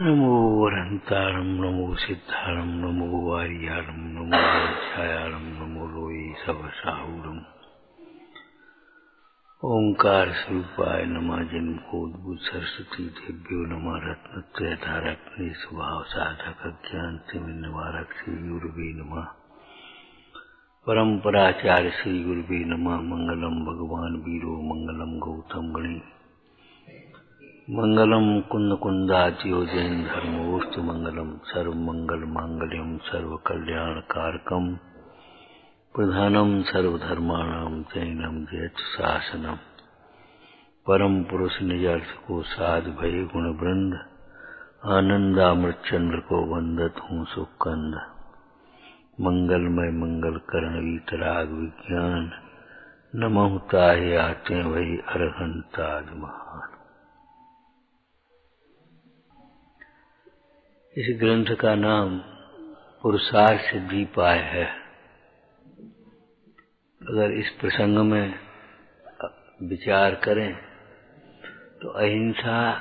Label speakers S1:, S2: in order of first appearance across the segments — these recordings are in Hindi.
S1: नमो वरन्तारं नमो सिद्धारं नमो वारियारं नमो वज्रायारं नमो लोये सवसाहुरम् ओंकार स्वरूपाय नमः। जन्मोद्भूत सरस्वती देव्यो नमः। रत्नत्रय धारक स्वभाव साधक ज्ञान तिमिर निवारक श्री गुरुवे नमः। परम्पराचार्य श्री गुरुवे नमः। मंगलम भगवान वीरो मंगलम गौतम गणे मंगलम कुंद कुंदाज्यो जैन धर्मोस्तु मंगलम सर्व मंगल मांगल्यम सर्व कल्याण कारकम प्रधानम सर्वधर्माणाम जैनम जयतु शासनम। परम पुरुष निज अर्थ को साध भय गुण वृंद आनंदामृत चंद्र को वंदत हूँ सुकंद। मंगलमय मंगल करण वीतराग विज्ञान नमः ताहि आते वही अरहंताज महान। इस ग्रंथ का नाम पुरुषार्थ सिद्धिपाय है। अगर इस प्रसंग में विचार करें तो अहिंसा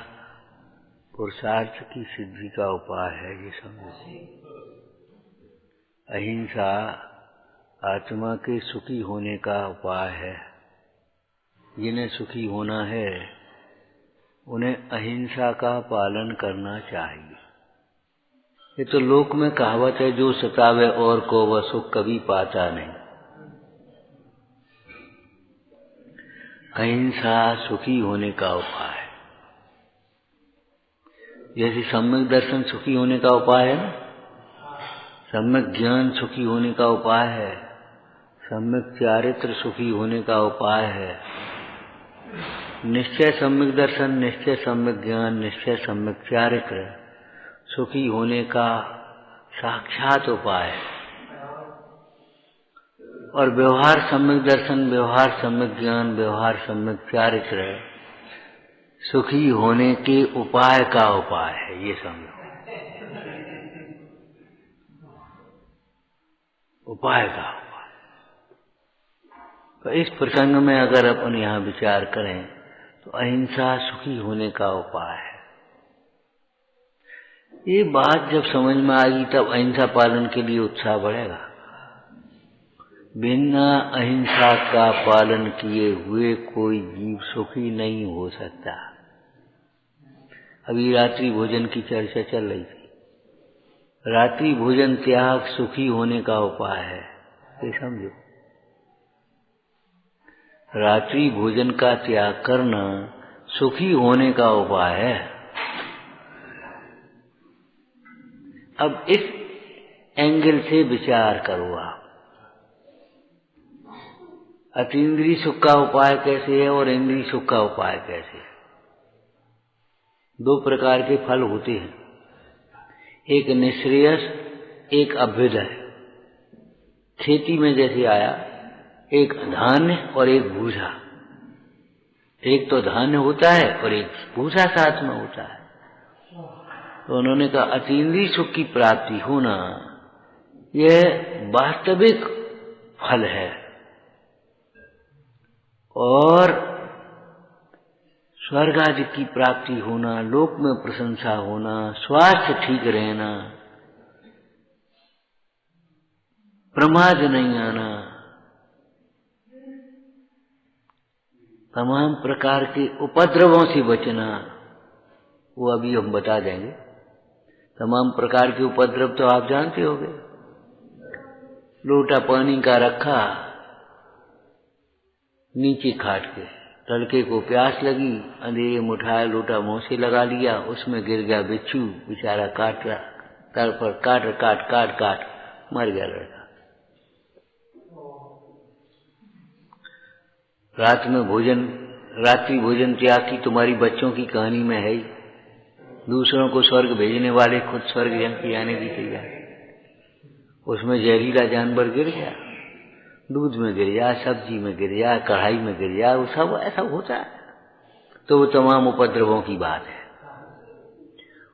S1: पुरुषार्थ की सिद्धि का उपाय है, ये समझिए। अहिंसा आत्मा के सुखी होने का उपाय है। जिन्हें सुखी होना है उन्हें अहिंसा का पालन करना चाहिए। ये तो लोक में कहावत है, जो सतावे और को वह सुख कभी पाता नहीं। अहिंसा सुखी होने का उपाय है। जैसे सम्यक दर्शन सुखी होने का उपाय है ना, सम्यक ज्ञान सुखी होने का उपाय है, सम्यक चारित्र सुखी होने का उपाय है। निश्चय सम्यक दर्शन, निश्चय सम्यक ज्ञान, निश्चय सम्यक चारित्र सुखी होने का साक्षात उपाय है। और व्यवहार सम्यक दर्शन, व्यवहार सम्यक ज्ञान, व्यवहार सम्यक चारित्र सुखी होने के उपाय का उपाय है, ये समझो। उपाय का उपाय। तो इस प्रसंग में अगर अपन यहाँ विचार करें तो अहिंसा सुखी होने का उपाय है। ये बात जब समझ में आएगी तब अहिंसा पालन के लिए उत्साह बढ़ेगा। बिना अहिंसा का पालन किए हुए कोई जीव सुखी नहीं हो सकता। अभी रात्रि भोजन की चर्चा चल रही थी। रात्रि भोजन त्याग सुखी होने का उपाय है, ये समझो। रात्रि भोजन का त्याग करना सुखी होने का उपाय है। अब इस एंगल से विचार करो आप। अतीन्द्रिय सुख का उपाय कैसे है और इंद्रिय सुख का उपाय कैसे है? दो प्रकार के फल होते हैं, एक निःश्रेयस, एक अभ्युदय। खेती में जैसे आया, एक धान्य और एक भूसा। एक तो धान्य होता है और एक भूसा साथ में होता है। तो उन्होंने कहा अतीन्द्रिय सुख की प्राप्ति होना यह वास्तविक फल है। और स्वर्ग आदि की प्राप्ति होना, लोक में प्रशंसा होना, स्वास्थ्य ठीक रहना, प्रमाद नहीं आना, तमाम प्रकार के उपद्रवों से बचना, वो अभी हम बता देंगे। तमाम प्रकार के उपद्रव तो आप जानते होंगे। लोटा पानी का रखा नीचे खाट के, लड़के को प्यास लगी, अंधेरे में उठाया, लोटा मुंह से लगा लिया, उसमें गिर गया बिच्छू, बेचारा काट रहा, तल पर काट काट काट काट मर गया लड़का। रात में भोजन, रात्रि भोजन त्याग की तुम्हारी बच्चों की कहानी में है ही। दूसरों को स्वर्ग भेजने वाले खुद स्वर्ग की आने की तैयार। उसमें जहरीला जानवर गिर गया, दूध में गिर गया, सब्जी में गिर गया, कढ़ाई में गिर गया, वो सब ऐसा होता है। तो वो तमाम उपद्रवों की बात है।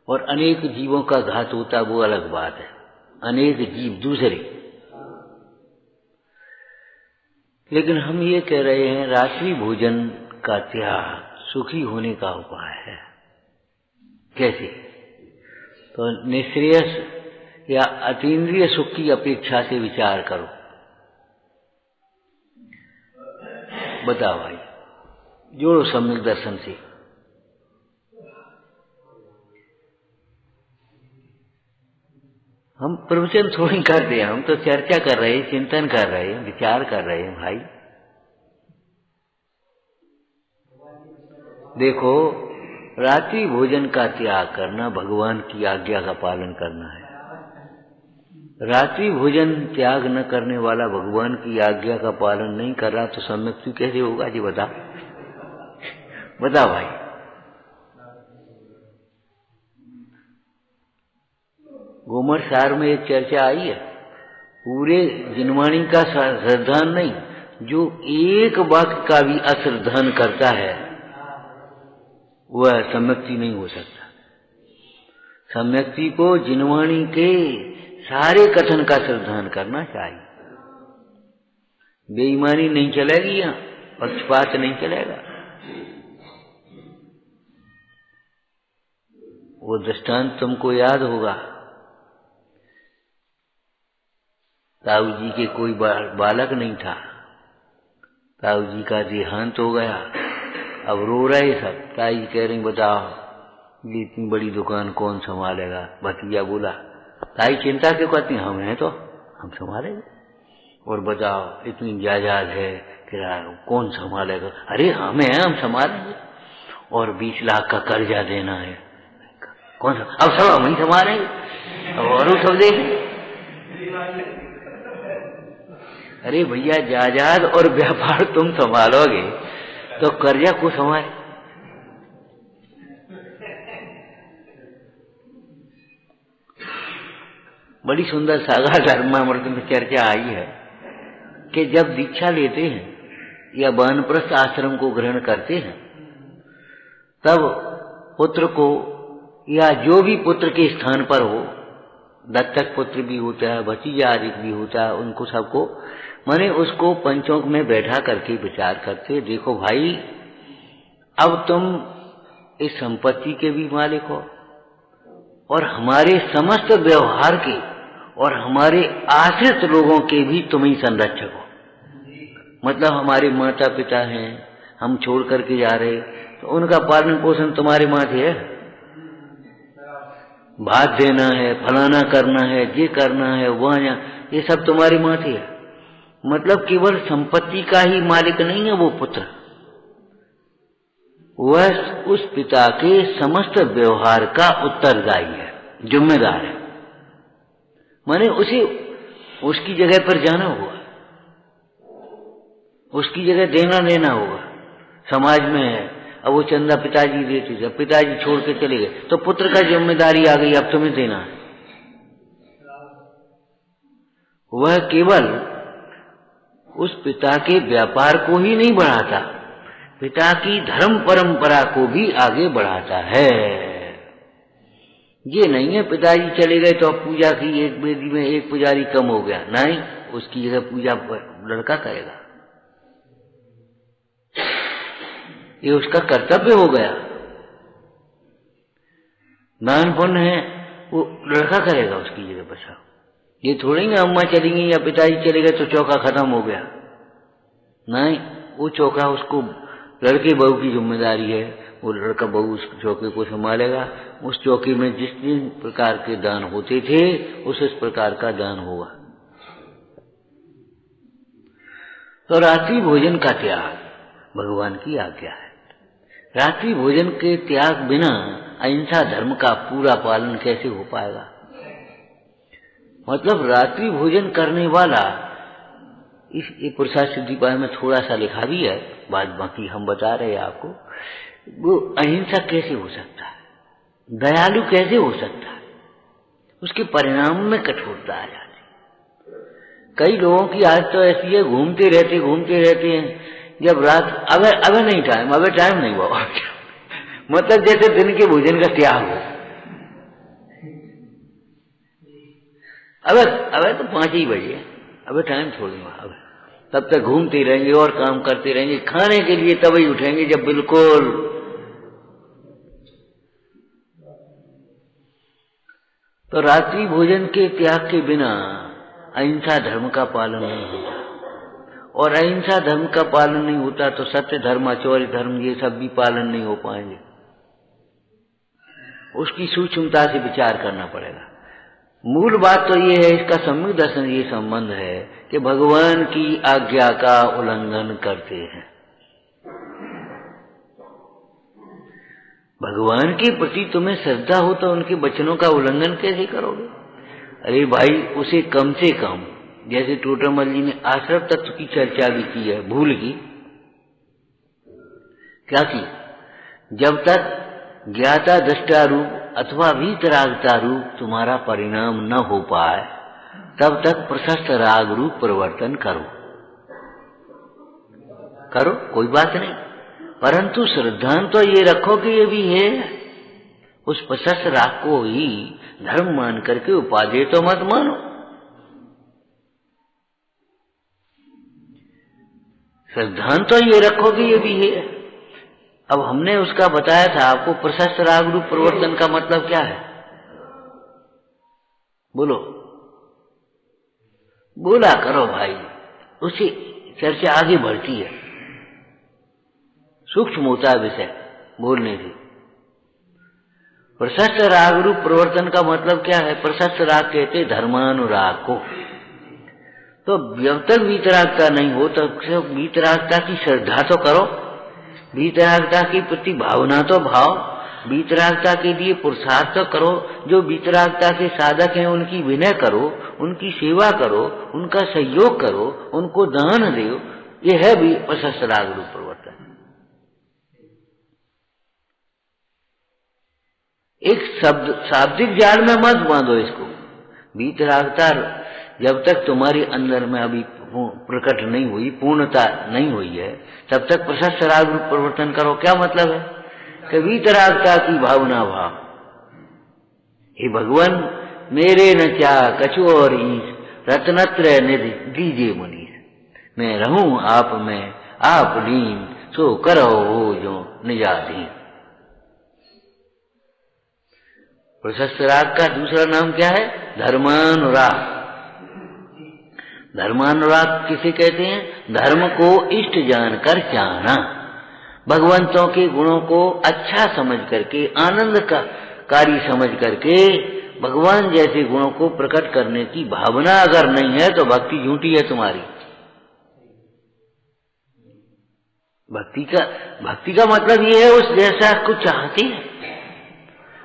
S1: और अनेक जीवों का घात होता, वो अलग बात है। अनेक जीव दूसरे। लेकिन हम ये कह रहे हैं रात्रि भोजन का त्याग सुखी होने का उपाय है। कैसे? तो निश्रेयस या अतीन्द्रिय सुख की अपेक्षा से विचार करो। बताओ भाई, जोड़ो सम्यक दर्शन से। हम प्रवचन थोड़ी करते हैं, हम तो चर्चा कर रहे हैं, चिंतन कर रहे हैं, विचार कर रहे हैं भाई। देखो, रात्रि भोजन का त्याग करना भगवान की आज्ञा का पालन करना है। रात्रि भोजन त्याग न करने वाला भगवान की आज्ञा का पालन नहीं कर रहा तो सम्यक कैसे होगा जी? बता भाई। गोमर सार में एक चर्चा आई है, पूरे जिनवाणी का श्रद्धान नहीं, जो एक वाक्य का भी अश्रद्धान करता है वह सम्यक्ति नहीं हो सकता। सम्यक्ति को जिनवाणी के सारे कथन का श्रद्धान करना चाहिए। बेईमानी नहीं चलेगी, यहाँ पक्षपात नहीं चलेगा। वो दृष्टांत तुमको याद होगा, ताऊ जी के कोई बालक नहीं था, ताऊ जी का देहांत हो गया, अब रो रहे सब। ताई कह रही बताओ ये इतनी बड़ी दुकान कौन संभालेगा? भतीजा बोला ताई चिंता क्यों करती, हम हैं तो हम संभालेंगे। और बताओ इतनी जायदाद है, किराया कौन संभालेगा? अरे हम हैं, हम संभालेंगे। और 20 लाख का कर्जा देना है, कौन सा? अब सब हम ही संभालेंगे और वो सब देखेंगे। अरे भैया, जायदाद और व्यापार तुम संभालोगे तो कर्जा को संभाले। बड़ी सुंदर सागर धर्मामृत में चर्चा आई है कि जब दीक्षा लेते हैं या वानप्रस्थ आश्रम को ग्रहण करते हैं, तब पुत्र को या जो भी पुत्र के स्थान पर हो, दत्तक पुत्र भी होता है, भतीजा आदि भी होता है, उनको सबको माने उसको पंचों में बैठा करके विचार करते, देखो भाई अब तुम इस संपत्ति के भी मालिक हो और हमारे समस्त व्यवहार के और हमारे आश्रित लोगों के भी तुम ही संरक्षक हो। मतलब हमारे माता पिता हैं, हम छोड़ करके जा रहे, तो उनका पालन पोषण तुम्हारे माथे है। भात देना है, फलाना करना है, ये करना है, वहां ये सब तुम्हारे माथे है। मतलब केवल संपत्ति का ही मालिक नहीं है वो पुत्र, वह उस पिता के समस्त व्यवहार का उत्तरदायी है, जिम्मेदार है। माने उसे उसकी जगह पर जाना होगा, उसकी जगह देना लेना होगा। समाज में है, अब वो चंदा पिताजी देते, जब पिताजी छोड़ के चले गए तो पुत्र का जिम्मेदारी आ गई, अब तुम्हें देना है। वह केवल उस पिता के व्यापार को ही नहीं बढ़ाता, पिता की धर्म परंपरा को भी आगे बढ़ाता है। ये नहीं है पिताजी चले गए तो अब पूजा की एक वेदी में एक पुजारी कम हो गया, नहीं, उसकी जगह पूजा लड़का करेगा, ये उसका कर्तव्य हो गया। दान पुण्य है वो लड़का करेगा उसकी जगह। बचाओ, ये थोड़ी ना अम्मा चली गई या पिताजी चले गए तो चौका खत्म हो गया, नहीं, वो चौका उसको लड़के बहू की जिम्मेदारी है, वो लड़का बहू उस चौके को संभालेगा। उस चौके में जिस प्रकार के दान होते थे उस प्रकार का दान होगा। तो रात्रि भोजन का त्याग भगवान की आज्ञा है। रात्रि भोजन के त्याग बिना अहिंसा धर्म का पूरा पालन कैसे हो पाएगा? मतलब रात्रि भोजन करने वाला, इस पुरुषार्थ सिद्धि पाए में थोड़ा सा लिखा भी है, बात बाकी हम बता रहे हैं आपको। वो अहिंसा कैसे हो सकता है, दयालु कैसे हो सकता है, उसके परिणाम में कठोरता आ जाती है। कई लोगों की आदत तो ऐसी है, घूमते रहते हैं, जब रात अब नहीं टाइम, अब टाइम नहीं हुआ मतलब जैसे दिन के भोजन का त्याग हो। अब तो 5 ही बजे, अब टाइम थोड़ी हुआ, अब तब तक घूमते रहेंगे और काम करते रहेंगे, खाने के लिए तभी उठेंगे जब बिल्कुल तो रात्रि भोजन के त्याग के बिना अहिंसा धर्म का पालन नहीं होता, और अहिंसा धर्म का पालन नहीं होता तो सत्य धर्म, आचौर्य धर्म, ये सब भी पालन नहीं हो पाएंगे। उसकी सूक्ष्मता से विचार करना पड़ेगा। मूल बात तो ये है, इसका सम्यक दर्शन ये संबंध है कि भगवान की आज्ञा का उल्लंघन करते हैं। भगवान के प्रति तुम्हें श्रद्धा हो तो उनके वचनों का उल्लंघन कैसे करोगे? अरे भाई, उसे कम से कम, जैसे टोटरमल जी ने आश्रम तत्व की चर्चा भी की है, भूल की क्या की? जब तक ज्ञाता दृष्टा रूप अथवा वीतरागता रूप तुम्हारा परिणाम न हो पाए, तब तक प्रशस्त राग रूप परिवर्तन करो, कोई बात नहीं, परंतु श्रद्धान तो ये रखो कि ये भी है। उस प्रशस्त राग को ही धर्म मान करके उपादेय तो मत मानो। श्रद्धान तो ये रखो कि ये भी है। अब हमने उसका बताया था आपको, प्रशस्त राग रूप परिवर्तन का मतलब क्या है? बोला करो भाई, उसी चर्चा आगे बढ़ती है, सूक्ष्म होता है विषय बोलने से। प्रशस्त राग रूप परिवर्तन का मतलब क्या है? प्रशस्त राग कहते धर्मानुराग को। तो जब तक वीतरागता नहीं हो तब तक वीतरागता की श्रद्धा तो करो, वीतरागता के प्रति भावना तो भाव, वीतरागता के लिए पुरुषार्थ तो करो। जो वीतरागता के साधक हैं उनकी विनय करो, उनकी सेवा करो, उनका सहयोग करो, उनको दान दो। ये है भी प्रशस्त राग रूप परिवर्तन। एक शब्द शाब्दिक जाल में मत बांधो इसको। वीतरागता जब तक तुम्हारे अंदर में अभी प्रकट नहीं हुई, पूर्णता नहीं हुई है, तब तक प्रशस्त राग रूप परिवर्तन करो। क्या मतलब है? कि वीतरागता की भावना भाव, हे भगवान मेरे न क्या कछु और ईश, रत्नत्रय निधि दीजिए मुनीश, मैं रहूं आप में आप लीन, सो करो हो जो निजाधीन। प्रशस्त राग का दूसरा नाम क्या है? धर्मानुराग। धर्मानुराग किसे कहते हैं? धर्म को इष्ट जानकर चाहना, भगवंतों के गुणों को अच्छा समझ करके, आनंद का कार्य समझ करके भगवान जैसे गुणों को प्रकट करने की भावना अगर नहीं है तो भक्ति झूठी है तुम्हारी। भक्ति का मतलब ये है उस जैसा को चाहते हैं।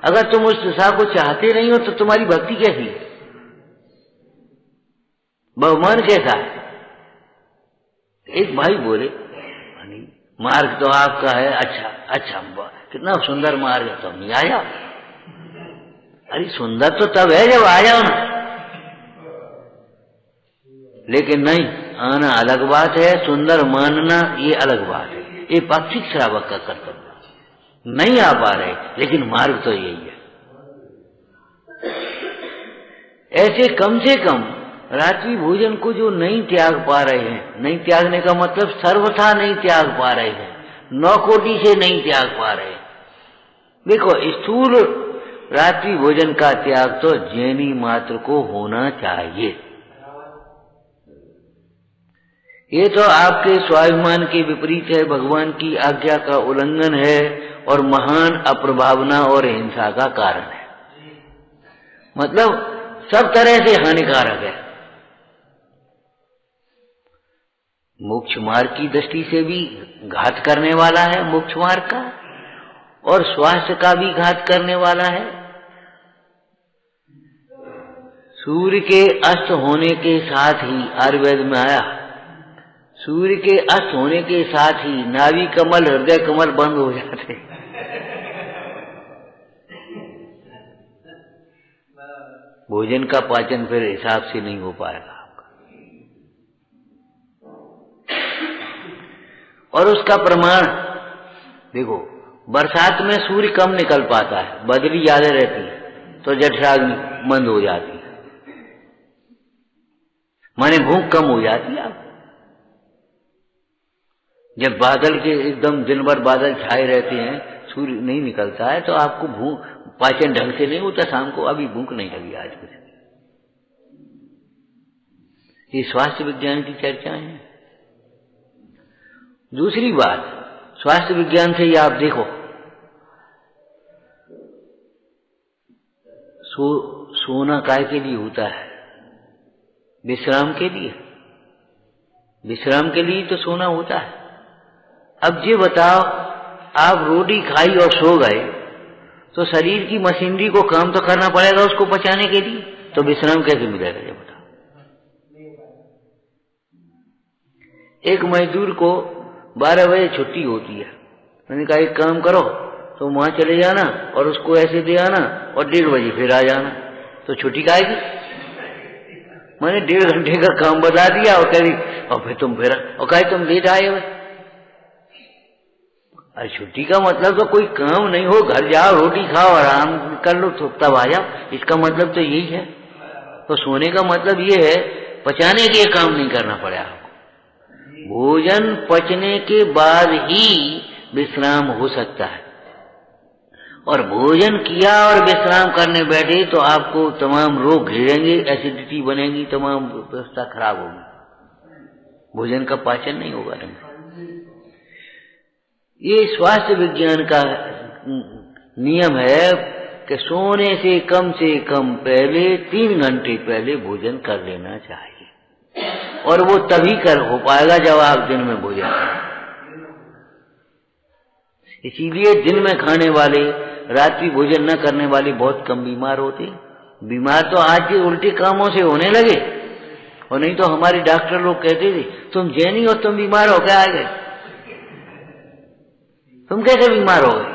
S1: अगर तुम उस दिशा को चाहते नहीं हो तो तुम्हारी भक्ति कैसी है? बहुमान कैसा है? एक भाई बोले, मार्ग तो आपका है, अच्छा कितना सुंदर मार्ग है, तो नहीं आ जाओ। अरे सुंदर तो तब है जब आ जाओ ना, लेकिन नहीं, आना अलग बात है, सुंदर मानना ये अलग बात है। ये पाक्षिक श्रावक का कर्तव्य। नहीं आ पा रहे लेकिन मार्ग तो यही है। ऐसे कम से कम रात्रि भोजन को जो नहीं त्याग पा रहे हैं, नहीं त्यागने का मतलब सर्वथा नहीं त्याग पा रहे हैं, 9 कोटि से नहीं त्याग पा रहे। देखो, स्थूल रात्रि भोजन का त्याग तो जैनी मात्र को होना चाहिए। ये तो आपके स्वाभिमान के विपरीत है, भगवान की आज्ञा का उल्लंघन है और महान अप्रभावना और हिंसा का कारण है। मतलब सब तरह से हानिकारक है। मोक्ष मार्ग की दृष्टि से भी घात करने वाला है मोक्ष मार्ग का, और स्वास्थ्य का भी घात करने वाला है। सूर्य के अस्त होने के साथ ही, आयुर्वेद में आया, सूर्य के अस्त होने के साथ ही नाभि कमल हृदय कमल बंद हो जाते। भोजन का पाचन फिर हिसाब से नहीं हो पाएगा आपका। और उसका प्रमाण देखो, बरसात में सूर्य कम निकल पाता है, बदली ज्यादा रहती है तो जठराग्नि मंद हो जाती है, माने भूख कम हो जाती है। जब बादल के एकदम दिन भर बादल छाए रहते हैं, सूर्य नहीं निकलता है, तो आपको पाचन ढंग से नहीं होता शाम को, अभी भूख नहीं लगी आज कुछ। ये स्वास्थ्य विज्ञान की चर्चाएं हैं। दूसरी बात, स्वास्थ्य विज्ञान से ही आप देखो, सोना काय के लिए होता है? विश्राम के लिए। विश्राम के लिए तो सोना होता है। अब ये बताओ, आप रोटी खाई और सो गए तो शरीर की मशीनरी को काम तो करना पड़ेगा उसको पचाने के लिए, तो विश्राम कैसे मिलेगा ये बताओ? एक मजदूर को 12 बजे छुट्टी होती है, मैंने कहा एक काम करो, तो वहां चले जाना और उसको ऐसे दे आना और 1:30 बजे फिर आ जाना, तो छुट्टी का आएगी? मैंने 1.5 घंटे का काम बता दिया और कह दी, और फिर तुम फिर और कहे तुम लेट आए हो। अरे छुट्टी का मतलब तो कोई काम नहीं हो, घर जाओ, रोटी खाओ, आराम कर लो, तो तब आ जाओ, इसका मतलब तो यही है। तो सोने का मतलब ये है पचाने के काम नहीं करना पड़े आपको। भोजन पचने के बाद ही विश्राम हो सकता है, और भोजन किया और विश्राम करने बैठे तो आपको तमाम रोग घेरेंगे, एसिडिटी बनेगी, तमाम व्यवस्था खराब होगी, भोजन का पाचन नहीं होगा। ये स्वास्थ्य विज्ञान का नियम है कि सोने से कम पहले 3 घंटे पहले भोजन कर लेना चाहिए, और वो तभी हो पाएगा जब आप दिन में भोजन करें। इसीलिए दिन में खाने वाले, रात्रि भोजन न करने वाले बहुत कम बीमार होते। बीमार तो आज के उल्टे कामों से होने लगे, और नहीं तो हमारे डॉक्टर लोग कहते थे तुम जैनी हो, तुम बीमार हो क्या आ गए, तुम कैसे बीमार हो गए?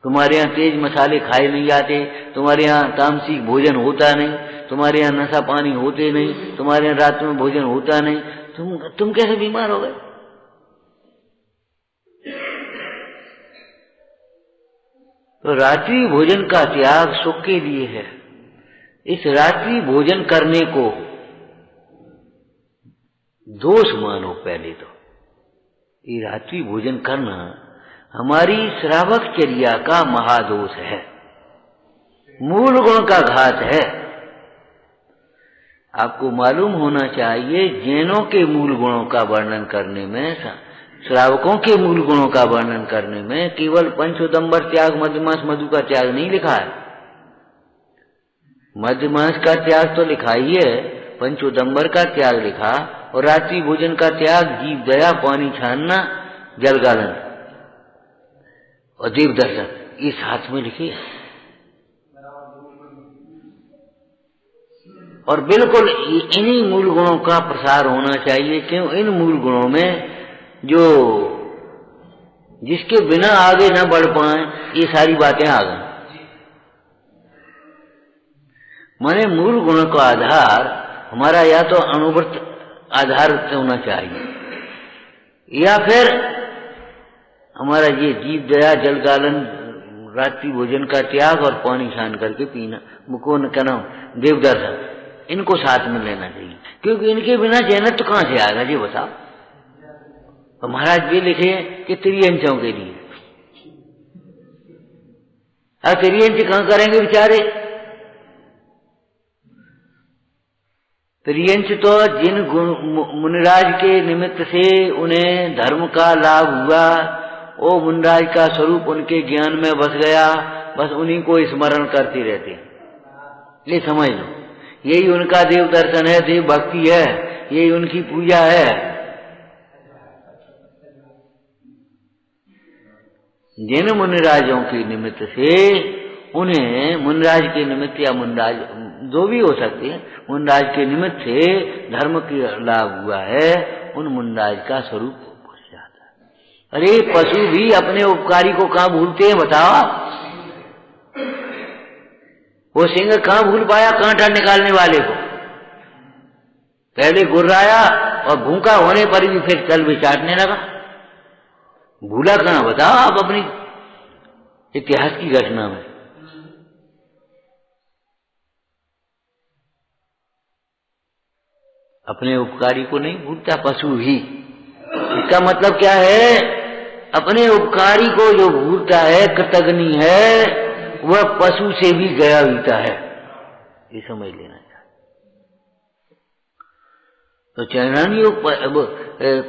S1: तुम्हारे यहाँ तेज मसाले खाए नहीं जाते, तुम्हारे यहाँ तामसिक भोजन होता नहीं, तुम्हारे यहाँ नशा पानी होते नहीं, तुम्हारे यहाँ रात में भोजन होता नहीं, तुम कैसे बीमार हो गए? तो रात्रि भोजन का त्याग सुख के लिए है। इस रात्रि भोजन करने को दोष मानो। पहले तो ये रात्रि भोजन करना हमारी श्रावक चर्या का महादोष है, मूल गुण का घात है। आपको मालूम होना चाहिए, जैनों के मूल गुणों का वर्णन करने में, श्रावकों के मूल गुणों का वर्णन करने में केवल पंचोदंबर त्याग, मध्यमांस मधु का त्याग नहीं लिखा है। मध्यमांस का त्याग तो लिखा ही है, पंचोदंबर का त्याग लिखा, और रात्रि भोजन का त्याग जीव दया, पानी छानना, जल गालन और देव दर्शन, ये साथ में लिखे। और बिल्कुल इन्हीं मूल गुणों का प्रसार होना चाहिए। क्यों? इन मूल गुणों में जो जिसके बिना आगे न बढ़ पाए, ये सारी बातें आ गई। माने मूल गुणों का आधार हमारा या तो अनुव्रत आधार होना चाहिए, या फिर हमारा ये जीव दया, जल गालन, रात्रि भोजन का त्याग और पानी छान करके पीना, मुकोन का नाम देव दर्शन, इनको साथ में लेना चाहिए। क्योंकि इनके बिना जैनत्व कहां से आएगा जी बताओ? तो महाराज ये लिखे कि त्रियंचों के लिए, अब त्रियंच कहां करेंगे बेचारे? त्रियंच तो जिन मुनिराज के निमित्त से उन्हें धर्म का लाभ हुआ, वो मुनिराज का स्वरूप उनके ज्ञान में बस गया, बस उन्हीं को स्मरण करते रहते। ये समझ लो, यही उनका देव दर्शन है, देव भक्ति है, यही उनकी पूजा है। जिन मुनिराजों के निमित्त से उन्हें, मुनिराज के निमित्त या मुनिराज जो भी हो सकते हैं, मुनिराज के निमित्त से धर्म का लाभ हुआ है, उन मुनिराज का स्वरूप भूल जाता है। अरे पशु भी अपने उपकारी को कहां भूलते हैं बताओ? वो सिंह कहां भूल पाया कांटा निकालने वाले को? पहले गुर्राया और भूखा होने पर भी फिर चल भी चाटने लगा। भूला कहां बताओ आप अपनी इतिहास की घटना में? अपने उपकारी को नहीं भूलता पशु ही। इसका मतलब क्या है अपने उपकारी को जो भूलता है, कृतघ्नी है, वह पशु से भी गया बीता है, ये समझ लेना चाहिए। तो चैनानी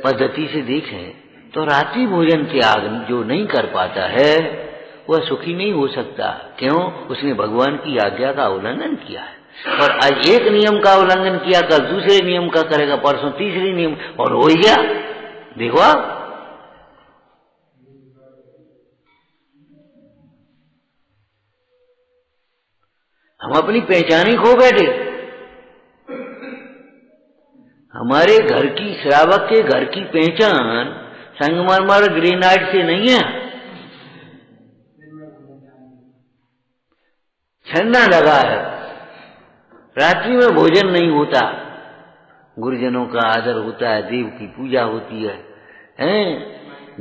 S1: पद्धति से देखें तो रात्रि भोजन त्याग जो नहीं कर पाता है वह सुखी नहीं हो सकता। क्यों? उसने भगवान की आज्ञा का उल्लंघन किया है। और आज एक नियम का उल्लंघन किया, कल दूसरे नियम का करेगा, परसों तीसरे नियम, और हो गया। देखो आप, हम अपनी पहचान ही खो बैठे। हमारे घर की, श्रावक के घर की पहचान संगमरमर ग्रेनाइट से नहीं है। छन्ना लगा है, रात्रि में भोजन नहीं होता, गुरुजनों का आदर होता है, देव की पूजा होती है,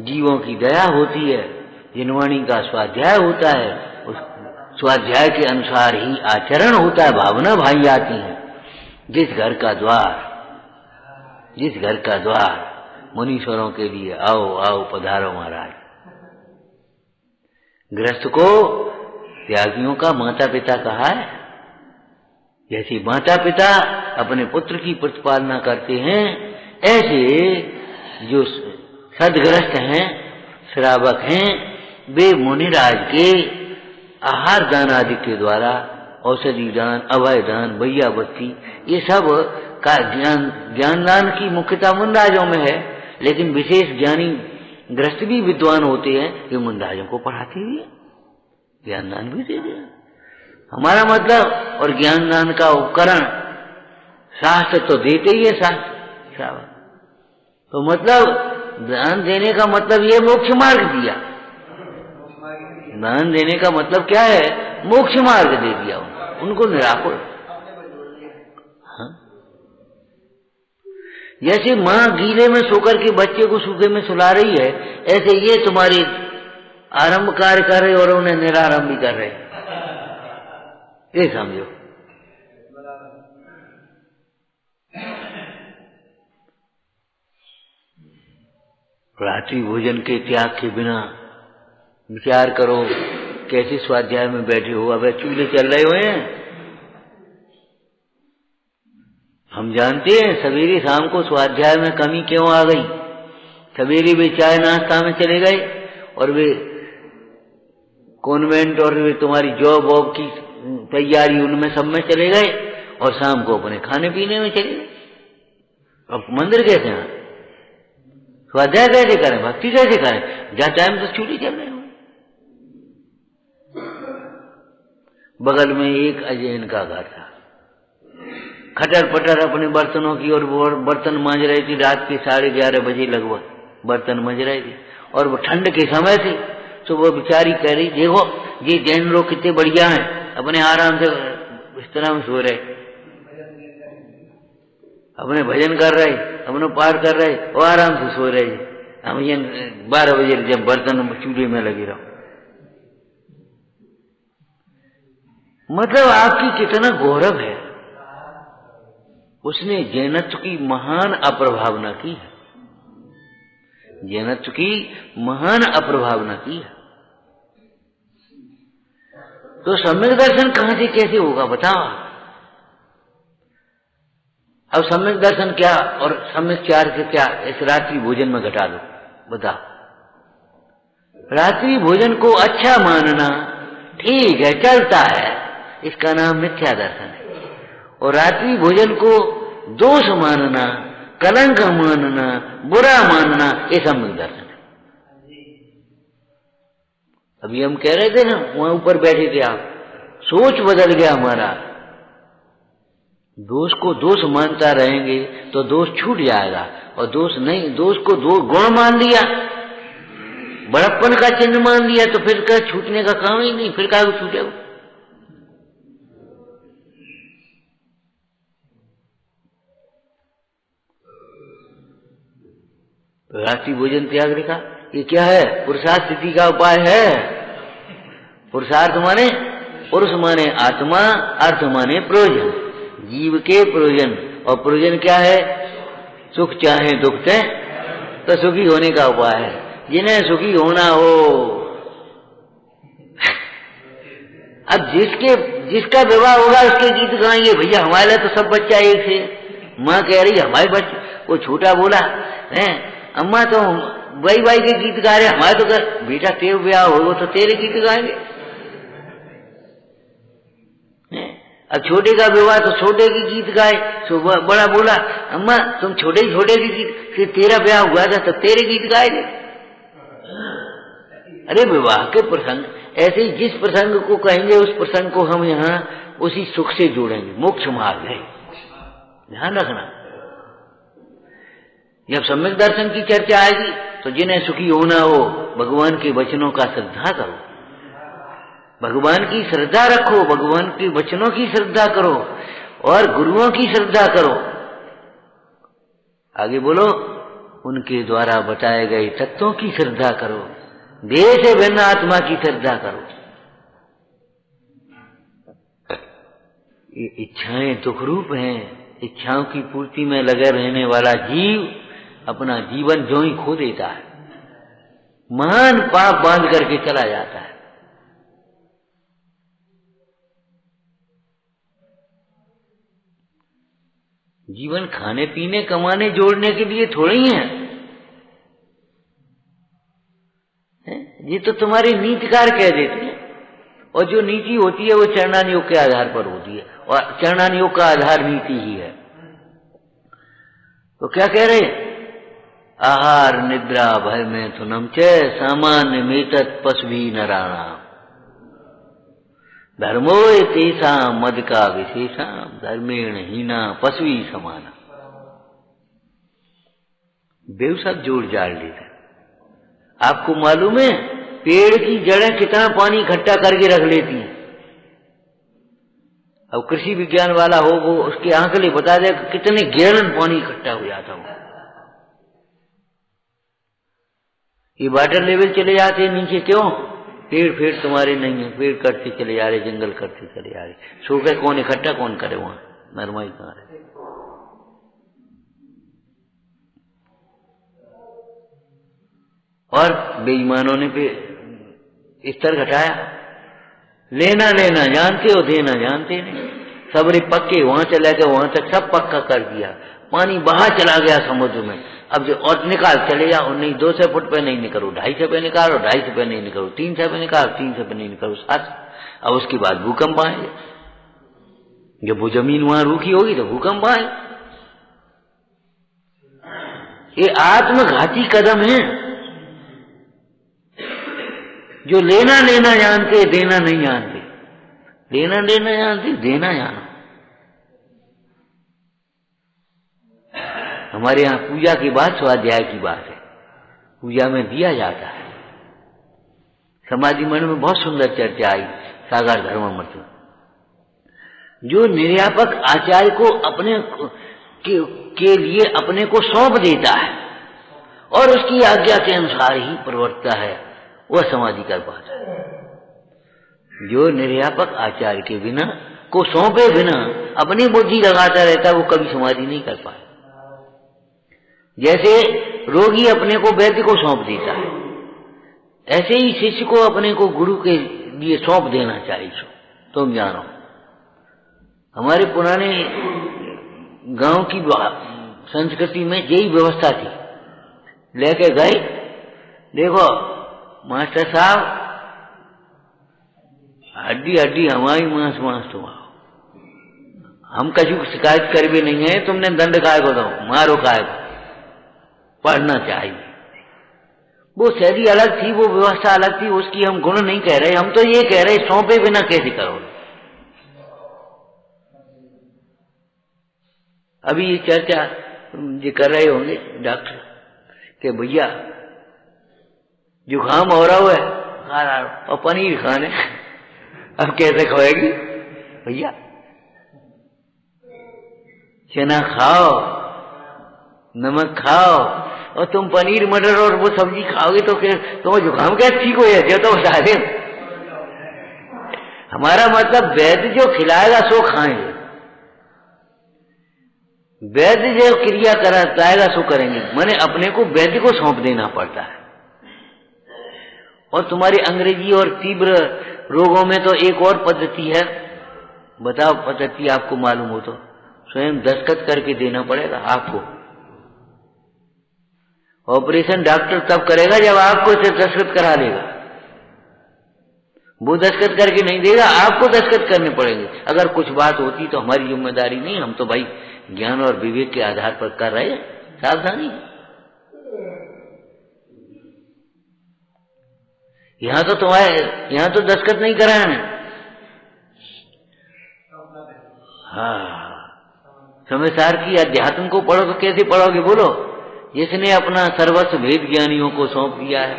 S1: जीवों की दया होती है, जिनवाणी का स्वाध्याय होता है, उस स्वाध्याय के अनुसार ही आचरण होता है, भावना भाई आती है। जिस घर का द्वार मुनीश्वरों के लिए आओ आओ पधारो महाराज। गृहस्थ को त्यागियों का माता पिता कहा है। जैसे माता पिता अपने पुत्र की प्रतिपालना करते हैं, ऐसे जो सदगृहस्थ हैं, श्रावक हैं, वे मुनिराज के आहार दान आदि के द्वारा औषधि दान, अभय दान, भैया बत्ती, ये सब का ज्ञान दान की मुख्यता मुनराजों में है। लेकिन विशेष ज्ञानी गृहस्थ भी विद्वान होते हैं, वे मुनराजों को पढ़ाते हुए ज्ञान दान भी दे दें। हमारा मतलब, और ज्ञान दान का उपकरण शास्त्र तो देते ही है। शास्त्र तो मतलब दान देने का मतलब ये मोक्ष मार्ग दिया। दान देने का मतलब क्या है? मोक्ष मार्ग दे दिया उनको निराकुल। हाँ? जैसे माँ गीले में सोकर के बच्चे को सूखे में सुला रही है, ऐसे ये तुम्हारे आरंभ कार्य कर रहे और उन्हें निरारंभ भी कर रहे, ये समझो। रात्रि भोजन के त्याग के बिना विचार करो, कैसे स्वाध्याय में बैठे हो। अब चूल्हे चल रहे हुए हैं, हम जानते हैं सवेरे शाम को स्वाध्याय में कमी क्यों आ गई। सवेरे वे चाय नाश्ता में चले गए, और वे कॉन्वेंट और वे तुम्हारी जॉब वॉब की तैयारी उनमें सब में चले गए, और शाम को अपने खाने पीने में चले गए। अब मंदिर कैसे आए, स्वाध्याय कैसे करें, भक्ति कैसे करें, जहाँ टाइम तो छुट्टी चल रहे हो। बगल में एक अजैन का घर था, खटर पटर अपने बर्तनों की और बर्तन मांज रही थी। रात के 11:30 बजे लगभग बर्तन मांज रही थी, और वो ठंड के समय थे। तो वो बेचारी कह रही, देखो ये जैन लोग कितने बढ़िया हैं, अपने आराम से इस तरह में सो रहे, अपने भजन कर रहे, अपने पाठ कर रहे और आराम से सो रहे। हम ये 12 बजे जब बर्तन चूल्हे में लगे रहो। मतलब आपकी कितना गौरव है। उसने जैनत्व की महान अप्रभावना की है, जैनत्व की महान अप्रभावना की है। तो सम्यक दर्शन कहां से कैसे होगा बताओ। अब सम्यक दर्शन क्या और सम्यक चार से क्या इस रात्रि भोजन में घटा दो, बताओ। रात्रि भोजन को अच्छा मानना ठीक है, चलता है, इसका नाम मिथ्या दर्शन है। और रात्रि भोजन को दोष मानना, कलंक मानना, बुरा मानना, ये सम्यक दर्शन है। अभी हम कह रहे थे ना, वहां ऊपर बैठे थे आप, सोच बदल गया हमारा। दोष को दोष मानता रहेंगे तो दोष छूट जाएगा, और दोष नहीं, दोष को दो गुण मान लिया, बड़प्पन का चिन्ह मान लिया, तो फिर क्या छूटने का काम ही नहीं, फिर क्या छूटेगा। तो रात्रि भोजन त्याग लिखा, ये क्या है? पुरुषार्थ स्थिति का उपाय है। पुरुषार्थ माने, पुरुष माने आत्मा, अर्थ माने प्रयोजन, जीव के प्रयोजन। और प्रयोजन क्या है? सुख चाहे दुख चाहे, तो सुखी होने का उपाय है। जिन्हें सुखी होना हो। अब जिसका विवाह होगा उसके गीत गाएंगे। भैया हमारे लिए तो सब बच्चा एक से। माँ कह रही हमारे बच्चे, वो छोटा बोला है अम्मा तो बाई के गीत गा रहे, हमारे तो बेटा तेरे ब्याह हो तो तेरे गीत गाएंगे। अब छोटे का विवाह तो छोटे के गीत गाए। तो बड़ा बोला अम्मा तुम छोटे के गीत, फिर तेरा ब्याह हुआ था तो तेरे गीत गाएंगे। अरे विवाह के प्रसंग ऐसे ही जिस प्रसंग को कहेंगे उस प्रसंग को हम यहाँ उसी सुख से जोड़ेंगे। मोक्ष मार्ग है, ध्यान रखना। जब सम्यक दर्शन की चर्चा आएगी तो जिन्हें सुखी होना हो भगवान के वचनों का श्रद्धा करो, भगवान की श्रद्धा रखो, भगवान के वचनों की श्रद्धा करो और गुरुओं की श्रद्धा करो। आगे बोलो, उनके द्वारा बताए गए तत्वों की श्रद्धा करो, देह से भिन्न आत्मा की श्रद्धा करो। ये इच्छाएं दुख रूप हैं। इच्छाओं की पूर्ति में लगे रहने वाला जीव अपना जीवन जो ही खो देता है, महान पाप बांध करके चला जाता है। जीवन खाने पीने कमाने जोड़ने के लिए थोड़ी है। ये तो तुम्हारी नीतिकार कह देती है, और जो नीति होती है वो चरणान योग के आधार पर होती है, और चरणान योग का आधार नीति ही है। तो क्या कह रहे, आहार निद्रा भय में थुनम च सामान्य मेतत पशवी नराणाम धर्मो तेषा मद का विशेषाम धर्मेण हीना पशवी समाना। बेव सब जोड़ जाड़ लेते। आपको मालूम है पेड़ की जड़ें कितना पानी इकट्ठा करके रख लेती हैं। अब कृषि विज्ञान वाला हो वो उसके आंकड़े बता दे कितने गैलन पानी इकट्ठा हो जाता हो। ये वाटर लेवल चले जाते हैं नीचे, क्यों? पेड़ तुम्हारे नहीं है, पेड़ कटते चले जा रहे, जंगल कटते चले जा रहे। सूखे कौन इकट्ठा कौन करे, वहां नरमाई कहां रहे। और बेईमानों ने पे स्तर घटाया। लेना जानते हो, देना जानते नहीं। सबने पक्के वहां चला गया, वहां तक सब पक्का कर दिया, पानी बाहर चला गया समुद्र में। अब जो और निकाल चले जाओ, नहीं 200 फुट पे नहीं निकलो, 250 पे निकालो, 250 पे नहीं निकलो, 300 पे निकालो, 300 पे नहीं निकलो, 7। अब उसके बाद भूकंप आएंगे। जब वो जमीन वहां रूखी होगी तो भूकंप आए। ये आत्मघाती कदम है। जो लेना जानते, देना नहीं जानते। लेना जानते, देना जानो। हमारे यहाँ पूजा की बात स्वाध्याय की बात है। पूजा में दिया जाता है। समाधि मन में बहुत सुंदर चर्चा आई सागर धर्मामृत में। जो निर्यापक आचार्य को अपने के लिए अपने को सौंप देता है और उसकी आज्ञा के अनुसार ही प्रवर्तता है, वह समाधि कर पाता है। जो निर्यापक आचार्य के बिना को सौंपे बिना अपनी बुद्धि लगाता रहता है, वो कभी समाधि नहीं कर पाए। जैसे रोगी अपने को वैद्य को सौंप देता है, ऐसे ही शिष्य को अपने को गुरु के लिए सौंप देना चाहिए। तुम जानो, हमारे पुराने गांव की संस्कृति में यही व्यवस्था थी। लेके गए, देखो मास्टर साहब, हड्डी हमारी, मांस तुम। हम कछु शिकायत कर भी नहीं है, तुमने दंड काय को दो, मारो काय को। पढ़ना चाहिए। वो शैली अलग थी, वो व्यवस्था अलग थी, उसकी हम गुण नहीं कह रहे। हम तो ये कह रहे सौंपे बिना कैसे करो। अभी ये चर्चा ये कर रहे होंगे डॉक्टर कि भैया जुकाम हो रहा है और पनीर खाने, अब कैसे खाएगी भैया? चना खाओ, नमक खाओ, और तुम पनीर मटर और वो सब्जी खाओगे तो फिर तो जुकाम कैसे ठीक हो जाए? तो बता दे। हमारा मतलब वैद्य जो खिलाएगा सो खाएंगे, वैद्य जो क्रिया कराएगा सो करेंगे। माने अपने को वैद्य को सौंप देना पड़ता है। और तुम्हारी अंग्रेजी और तीव्र रोगों में तो एक और पद्धति है, बताओ पद्धति आपको मालूम हो तो स्वयं दस्तखत करके देना पड़ेगा आपको। ऑपरेशन डॉक्टर तब करेगा जब आपको से दस्तखत करा लेगा, वो दस्तखत करके नहीं देगा, आपको दस्तखत करने पड़ेंगे। अगर कुछ बात होती तो हमारी जिम्मेदारी नहीं, हम तो भाई ज्ञान और विवेक के आधार पर कर रहे हैं, सावधानी। यहां तो तुम्हारे यहां तो दस्तखत नहीं कराना। हाँ, समयसार की अध्यात्म को पढ़ो तो कैसे पढ़ोगे बोलो? जिसने अपना सर्वस्व वेद ज्ञानियों को सौंप दिया है।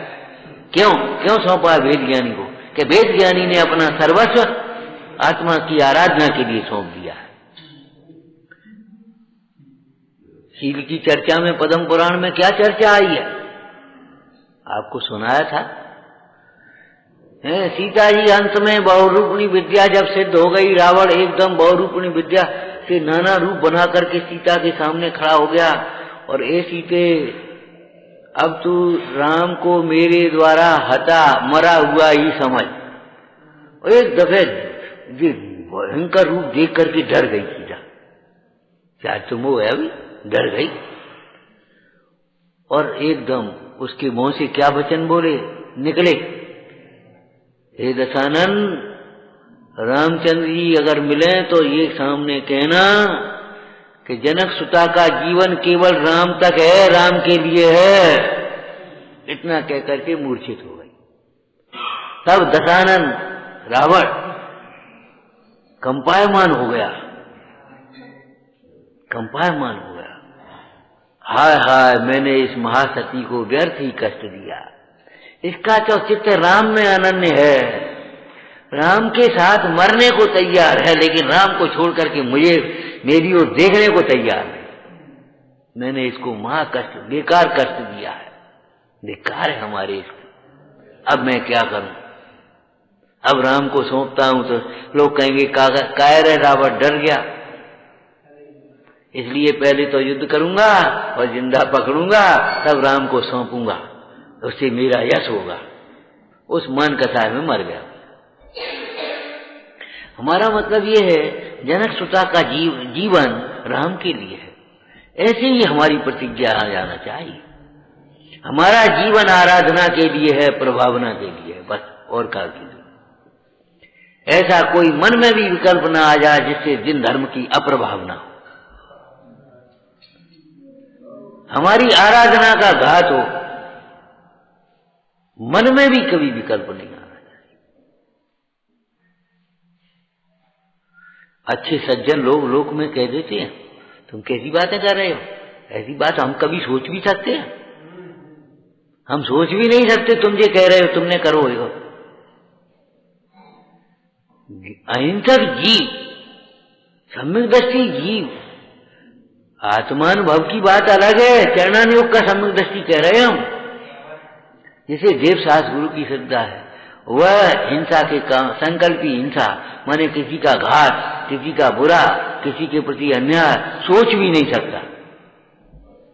S1: क्यों सौंपा है वेद ज्ञानी को? कि वेद ज्ञानी ने अपना सर्वस्व आत्मा की आराधना के लिए सौंप दिया है। शील की चर्चा में पद्म पुराण में क्या चर्चा आई है आपको सुनाया था। सीता जी अंत में बहुरूपणी विद्या जब सिद्ध हो गई, रावण एकदम बहुरूपणी विद्या से नाना रूप बना करके सीता के सामने खड़ा हो गया और ए सीते, अब तू राम को मेरे द्वारा हता मरा हुआ ही समझ। और एक दफे भयंकर रूप देख करके डर गई सीता। क्या तुम वो है अभी? डर गई और एकदम उसके मुंह से क्या वचन बोले निकले, हे दशानन, रामचंद्र जी अगर मिले तो ये सामने कहना कि जनक सुता का जीवन केवल राम तक है, राम के लिए है। इतना कहकर के मूर्छित हो गई। तब दशानन रावण कंपायमान हो गया। हाय हाय, मैंने इस महासती को व्यर्थ ही कष्ट दिया। इसका तो चित्त राम में अनन्य है, राम के साथ मरने को तैयार है, लेकिन राम को छोड़ करके मुझे मेरी ओर देखने को तैयार नहीं। मैंने इसको महाकष्ट, बेकार कष्ट दिया है, बेकार है हमारे इसको। अब मैं क्या करूं? अब राम को सौंपता हूं तो लोग कहेंगे कायर है रावण, डर गया, इसलिए पहले तो युद्ध करूंगा और जिंदा पकड़ूंगा, तब राम को सौंपूंगा, उससे मेरा यश होगा। उस मन कसाय में मर गया। हमारा मतलब ये है जनक सुता का जीवन राम के लिए है। ऐसे ही हमारी प्रतिज्ञा आ जाना चाहिए। हमारा जीवन आराधना के लिए है, प्रभावना के लिए है, बस और का की। ऐसा कोई मन में भी विकल्प ना आ जाए जिससे दिन धर्म की अप्रभावना हो। हमारी आराधना का घात हो, मन में भी कभी विकल्प नहीं आना चाहिए। अच्छे सज्जन लोग लोक में कह देते हैं, तुम कैसी बातें कर रहे हो? ऐसी बात हम कभी सोच भी सकते हैं? हम सोच भी नहीं सकते, तुम जो कह रहे हो तुमने करो हो। अहिंसक जीव, सम्यक दृष्टि जीव, आत्मानुभव की बात अलग है। चरणानुयोग का सम्यक दृष्टि कह रहे हैं हम, जिसे देव सास गुरु की श्रद्धा है। वह हिंसा के काम, संकल्पी हिंसा माने किसी का घात, किसी का बुरा, किसी के प्रति अन्याय सोच भी नहीं सकता,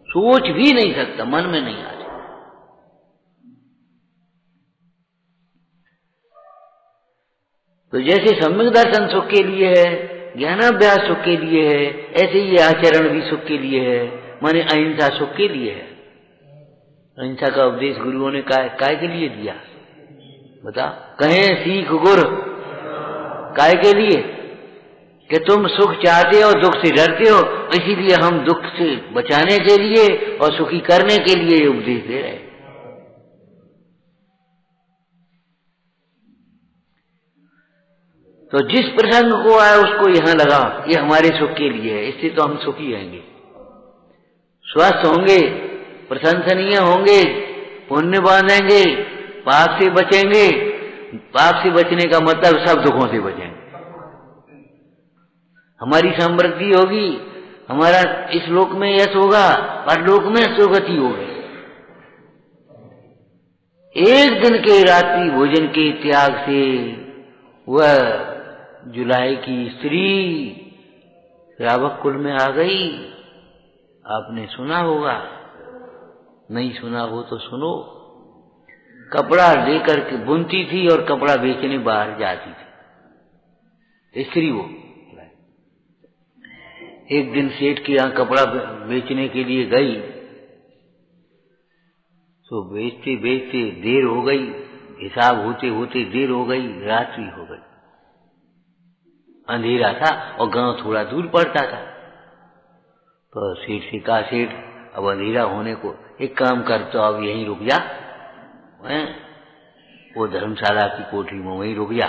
S1: सोच भी नहीं सकता, मन में नहीं आता। तो जैसे सम्यक दर्शन सुख के लिए है, ज्ञानाभ्यास सुख के लिए है, ऐसे ही आचरण भी सुख के लिए है, माने अहिंसा सुख के लिए है। अहिंसा का उपदेश गुरुओं ने काय के लिए दिया बता? कहें सीख गुर, काय के लिए? कि तुम सुख चाहते हो, दुख से डरते हो, इसीलिए हम दुख से बचाने के लिए और सुखी करने के लिए ये उपदेश दे रहे हैं। तो जिस प्रसंग को आए उसको यहां लगाओ, ये हमारे सुख के लिए है, इससे तो हम सुखी रहेंगे, स्वस्थ होंगे, प्रशंसनीय होंगे, पुण्य बांधेंगे, पाप से बचेंगे। पाप से बचने का मतलब सब दुखों से बचेंगे, हमारी समृद्धि होगी, हमारा इस लोक में यश होगा, परलोक में सुगति होगी। एक दिन के रात्रि भोजन के त्याग से वह जुलाई की स्त्री श्रावक कुल में आ गई। आपने सुना होगा, नहीं सुना हो तो सुनो। कपड़ा लेकर के बुनती थी और कपड़ा बेचने बाहर जाती थी, स्त्री वो। एक दिन सेठ के यहाँ कपड़ा बेचने के लिए गई, तो बेचते बेचते देर हो गई, हिसाब होते होते देर हो गई, रात्रि हो गई, अंधेरा था और गांव थोड़ा दूर पड़ता था। तो सेठ से कहा, सेठ अब अंधेरा होने को एक काम कर, तो अब यहीं रुक जा, वो धर्मशाला की कोठरी में वहीं रुक जा,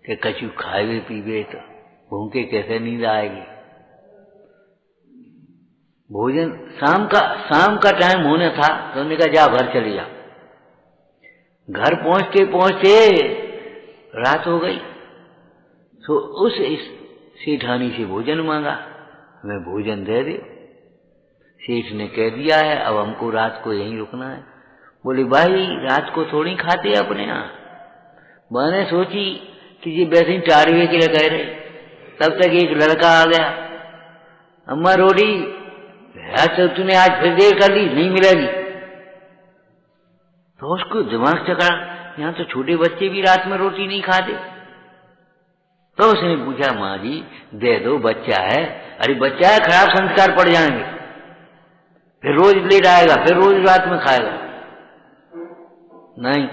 S1: कि कछु खाए पीवे तो भूखे कैसे नींद आएगी। भोजन शाम का टाइम होने था, तो उन्होंने कहा जा घर चले जा। घर पहुंचते पहुंचते रात हो गई, तो उस सेठानी से भोजन मांगा, हमें भोजन दे दे। सेठ ने कह दिया है अब हमको रात को यहीं रुकना है। बोले भाई रात को थोड़ी खाते अपने यहाँ। मैंने सोची कि ये वैसे ही टारवे के लिए कह रहे, तब तक एक लड़का आ गया, अम्मा रोटी तो तूने आज फिर देर कर ली, नहीं मिलेगी। तो उसको दिमाग चकरा, यहाँ तो छोटे बच्चे भी रात में रोटी नहीं खाते। तो उसने पूछा, माँ जी दे दो, बच्चा है। अरे बच्चा है, खराब संस्कार पड़ जाएंगे, फिर रोज लेट आएगा, फिर रोज रात में खाएगा। नहीं,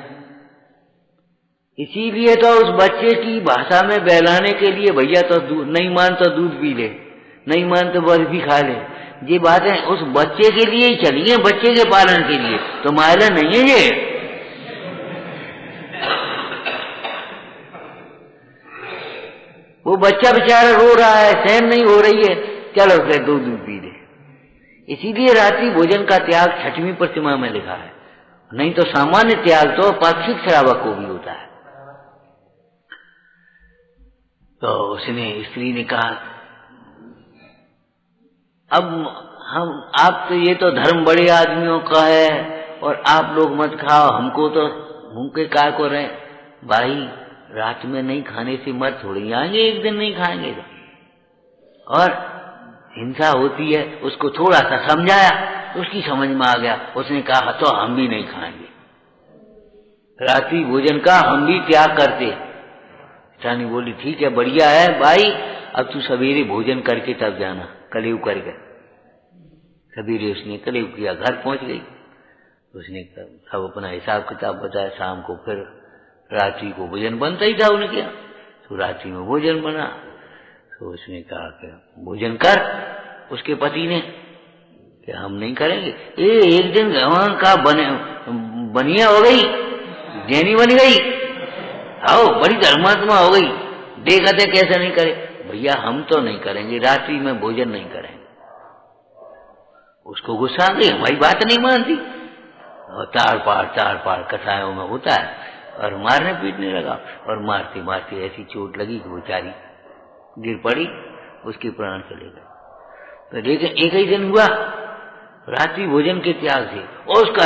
S1: इसीलिए तो उस बच्चे की भाषा में बहलाने के लिए भैया तो दूध नहीं मान तो दूध पी ले, नहीं मान तो बर्फी खा ले। ये बातें उस बच्चे के लिए ही चली है, बच्चे के पालन के लिए, तो मायला नहीं है ये। वो बच्चा बेचारा रो रहा है, सहन नहीं हो रही है, चलो फिर दूध पी ले। इसीलिए रात्रि भोजन का त्याग 6वीं प्रतिमा में लिखा है, नहीं तो सामान्य त्याग तो पाक्षिक श्रावक को भी होता है। तो उसने स्त्री ने कहा, अब आप तो ये तो धर्म बड़े आदमियों का है और आप लोग मत खाओ, हमको तो भूखे काय को रहे। भाई रात में नहीं खाने से मर थोड़ी आएंगे, एक दिन नहीं खाएंगे तो। और हिंसा होती है, उसको थोड़ा सा समझाया, उसकी समझ में आ गया। उसने कहा तो हम भी नहीं खाएंगे, रात्रि भोजन का हम भी त्याग करते। रानी बोली ठीक है, बढ़िया है भाई, अब तू सवेरे भोजन करके तब जाना, कलेव करके। सवेरे उसने कलेव किया, घर पहुंच गई। उसने सब अपना हिसाब किताब बताया। शाम को फिर रात्रि को भोजन बनता ही था उनके यहाँ, तो रात्रि में भोजन बना। तो उसने कहा कि भोजन कर। उसके पति ने कि हम नहीं करेंगे। एक दिन भगवान का बनिया हो गई, जैनी बन गई, आओ बड़ी धर्मात्मा हो गई, देखते कैसे नहीं करे। भैया हम तो नहीं करेंगे, रात्रि में भोजन नहीं करेंगे। उसको गुस्सा आ गई, हमारी बात नहीं मानती, और तार पार कसायों में होता है, और मारने पीटने लगा। और मारते मारते ऐसी चोट लगी कि बेचारी गिर पड़ी, उसके प्राण चले गए। तो लेकिन एक ही दिन हुआ रात्रि भोजन के त्याग से, और उसका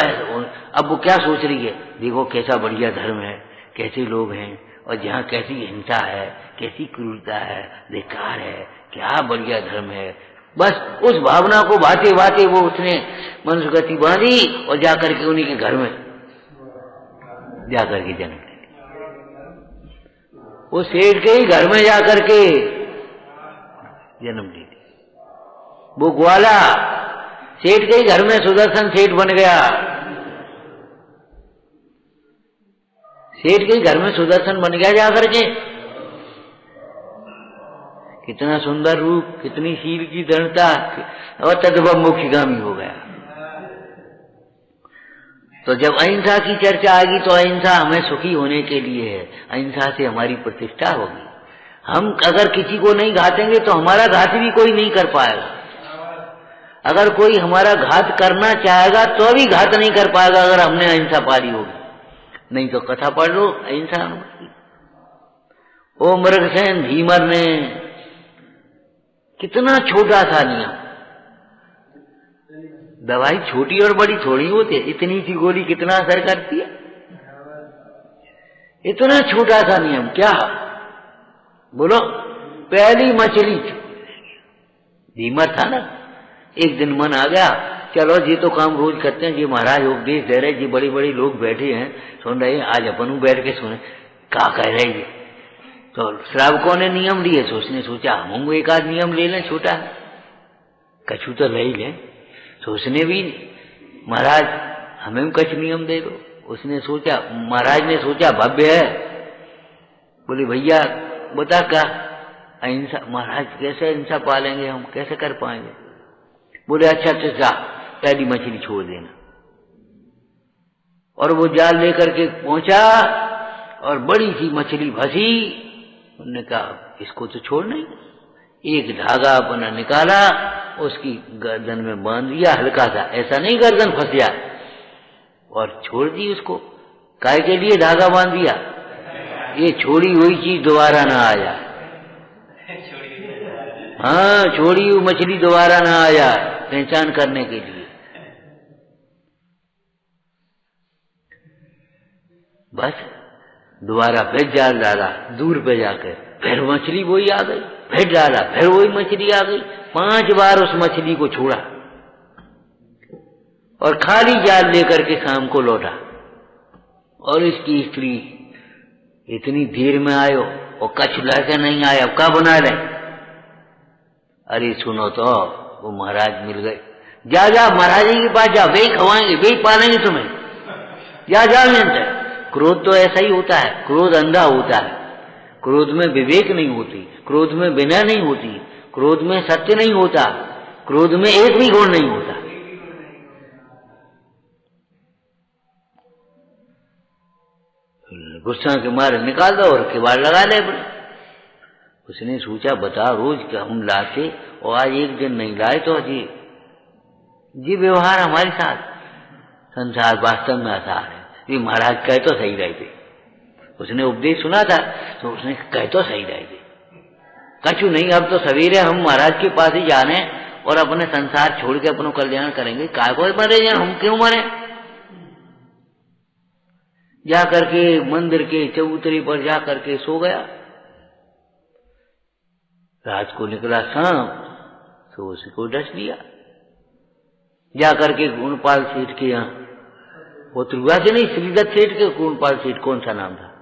S1: अब वो क्या सोच रही है, देखो कैसा बढ़िया धर्म है, कैसे लोग हैं, और जहाँ कैसी हिंसा है, कैसी क्रूरता है, धिक्कार है, क्या बढ़िया धर्म है। बस उस भावना को भाते भाते वो उसने मनुष्यगति बांधी और जाकर के उन्हीं के घर में जाकर के जन्म ले लिया। वो सेठ के ही घर में जाकर के जन्म ले लिया। वो ग्वाला सेठ के ही घर में सुदर्शन सेठ बन गया। सेठ के घर में सुदर्शन बन गया जाकर के। कितना सुंदर रूप, कितनी शील की दृढ़ता, और तद्भव मोक्षगामी हो गया। तो जब अहिंसा की चर्चा आएगी तो अहिंसा हमें सुखी होने के लिए है, अहिंसा से हमारी प्रतिष्ठा होगी। हम अगर किसी को नहीं घातेंगे तो हमारा घात भी कोई नहीं कर पाएगा। अगर कोई हमारा घात करना चाहेगा तो भी घात नहीं कर पाएगा अगर हमने अहिंसा पाली होगी। नहीं तो कथा पढ़ लो अहिंसा। ओ मृगसेन भीमर ने कितना छोटा सा नियम, दवाई छोटी और बड़ी थोड़ी होती है, इतनी सी गोली कितना असर करती है। इतना छोटा सा नियम क्या बोलो। पहली मछली भीमर था ना, एक दिन मन आ गया चलो जी तो काम रोज करते हैं जी, महाराज उपदेश दे रहे जी, बड़ी बड़ी लोग बैठे हैं सुन रहे हैं, आज अपन बैठ के सुने क्या कह रहे जी। तो श्रावकों ने नियम लिए, उसने सोचा हम एक आध नियम ले लें छोटा, कछु तो ले ही लें। तो उसने भी महाराज हमें कछ नियम दे दो। उसने सोचा, महाराज ने सोचा भव्य है, बोले भैया बता क्या अहिंसा। महाराज कैसे अहिंसा पालेंगे हम, कैसे कर पाएंगे। बोले अच्छा जा पहली मछली छोड़ देना। और वो जाल लेकर के पहुंचा और बड़ी सी मछली फंसी। उन्होंने कहा इसको तो छोड़ नहीं। एक धागा अपना निकाला, उसकी गर्दन में बांध दिया हल्का सा, ऐसा नहीं गर्दन फंस गया, और छोड़ दी उसको। काय के लिए धागा बांध दिया, ये छोड़ी हुई चीज दोबारा ना आ जाए। हाँ, छोड़ी हुई मछली दोबारा ना आ जाए, पहचान करने के लिए। बस दोबारा फिर जाल डाला दूर पे जाकर, फिर मछली वही आ गई, फिर डाला फिर वही मछली आ गई। 5 बार उस मछली को छोड़ा और खाली जाल लेकर के शाम को लौटा। और इसकी स्त्री इतनी देर में आयो और कछ लड़के नहीं आया, अब क्या बना रहे। अरे सुनो तो वो महाराज मिल गए। जा जा महाराज जी के पास जा, वे खवाएंगे, वे पालेंगे तुम्हें, जा जा। क्रोध तो ऐसा ही होता है, क्रोध अंधा होता है। क्रोध में विवेक नहीं होती, क्रोध में विनय नहीं होती, क्रोध में सत्य नहीं होता, क्रोध में एक भी गुण नहीं होता। गुस्सा के मारे निकाल दो और किवाड़ लगा ले। उसने सोचा बता रोज क्या हम लाते और आज एक दिन नहीं लाए तो जी व्यवहार हमारे साथ। संसार वास्तव में आसार है। ये महाराज कह तो सही रहे थे, उसने उपदेश सुना था तो उसने कह तो सही रहे थे। कछु नहीं, अब तो सवेरे हम महाराज के पास ही जाने और अपने संसार छोड़ के अपनों कल्याण करेंगे। काय को मरे जाए, हम क्यों मरे। जा करके मंदिर के चबूतरे पर जा करके सो गया। रात को निकला सांप तो उसको डस लिया। जा करके गुणपाल सेठ के यहाँ, वो त्रिभुआ से नहीं, श्रीदत्त सेठ के, गुणपाल सेठ कौन सा नाम था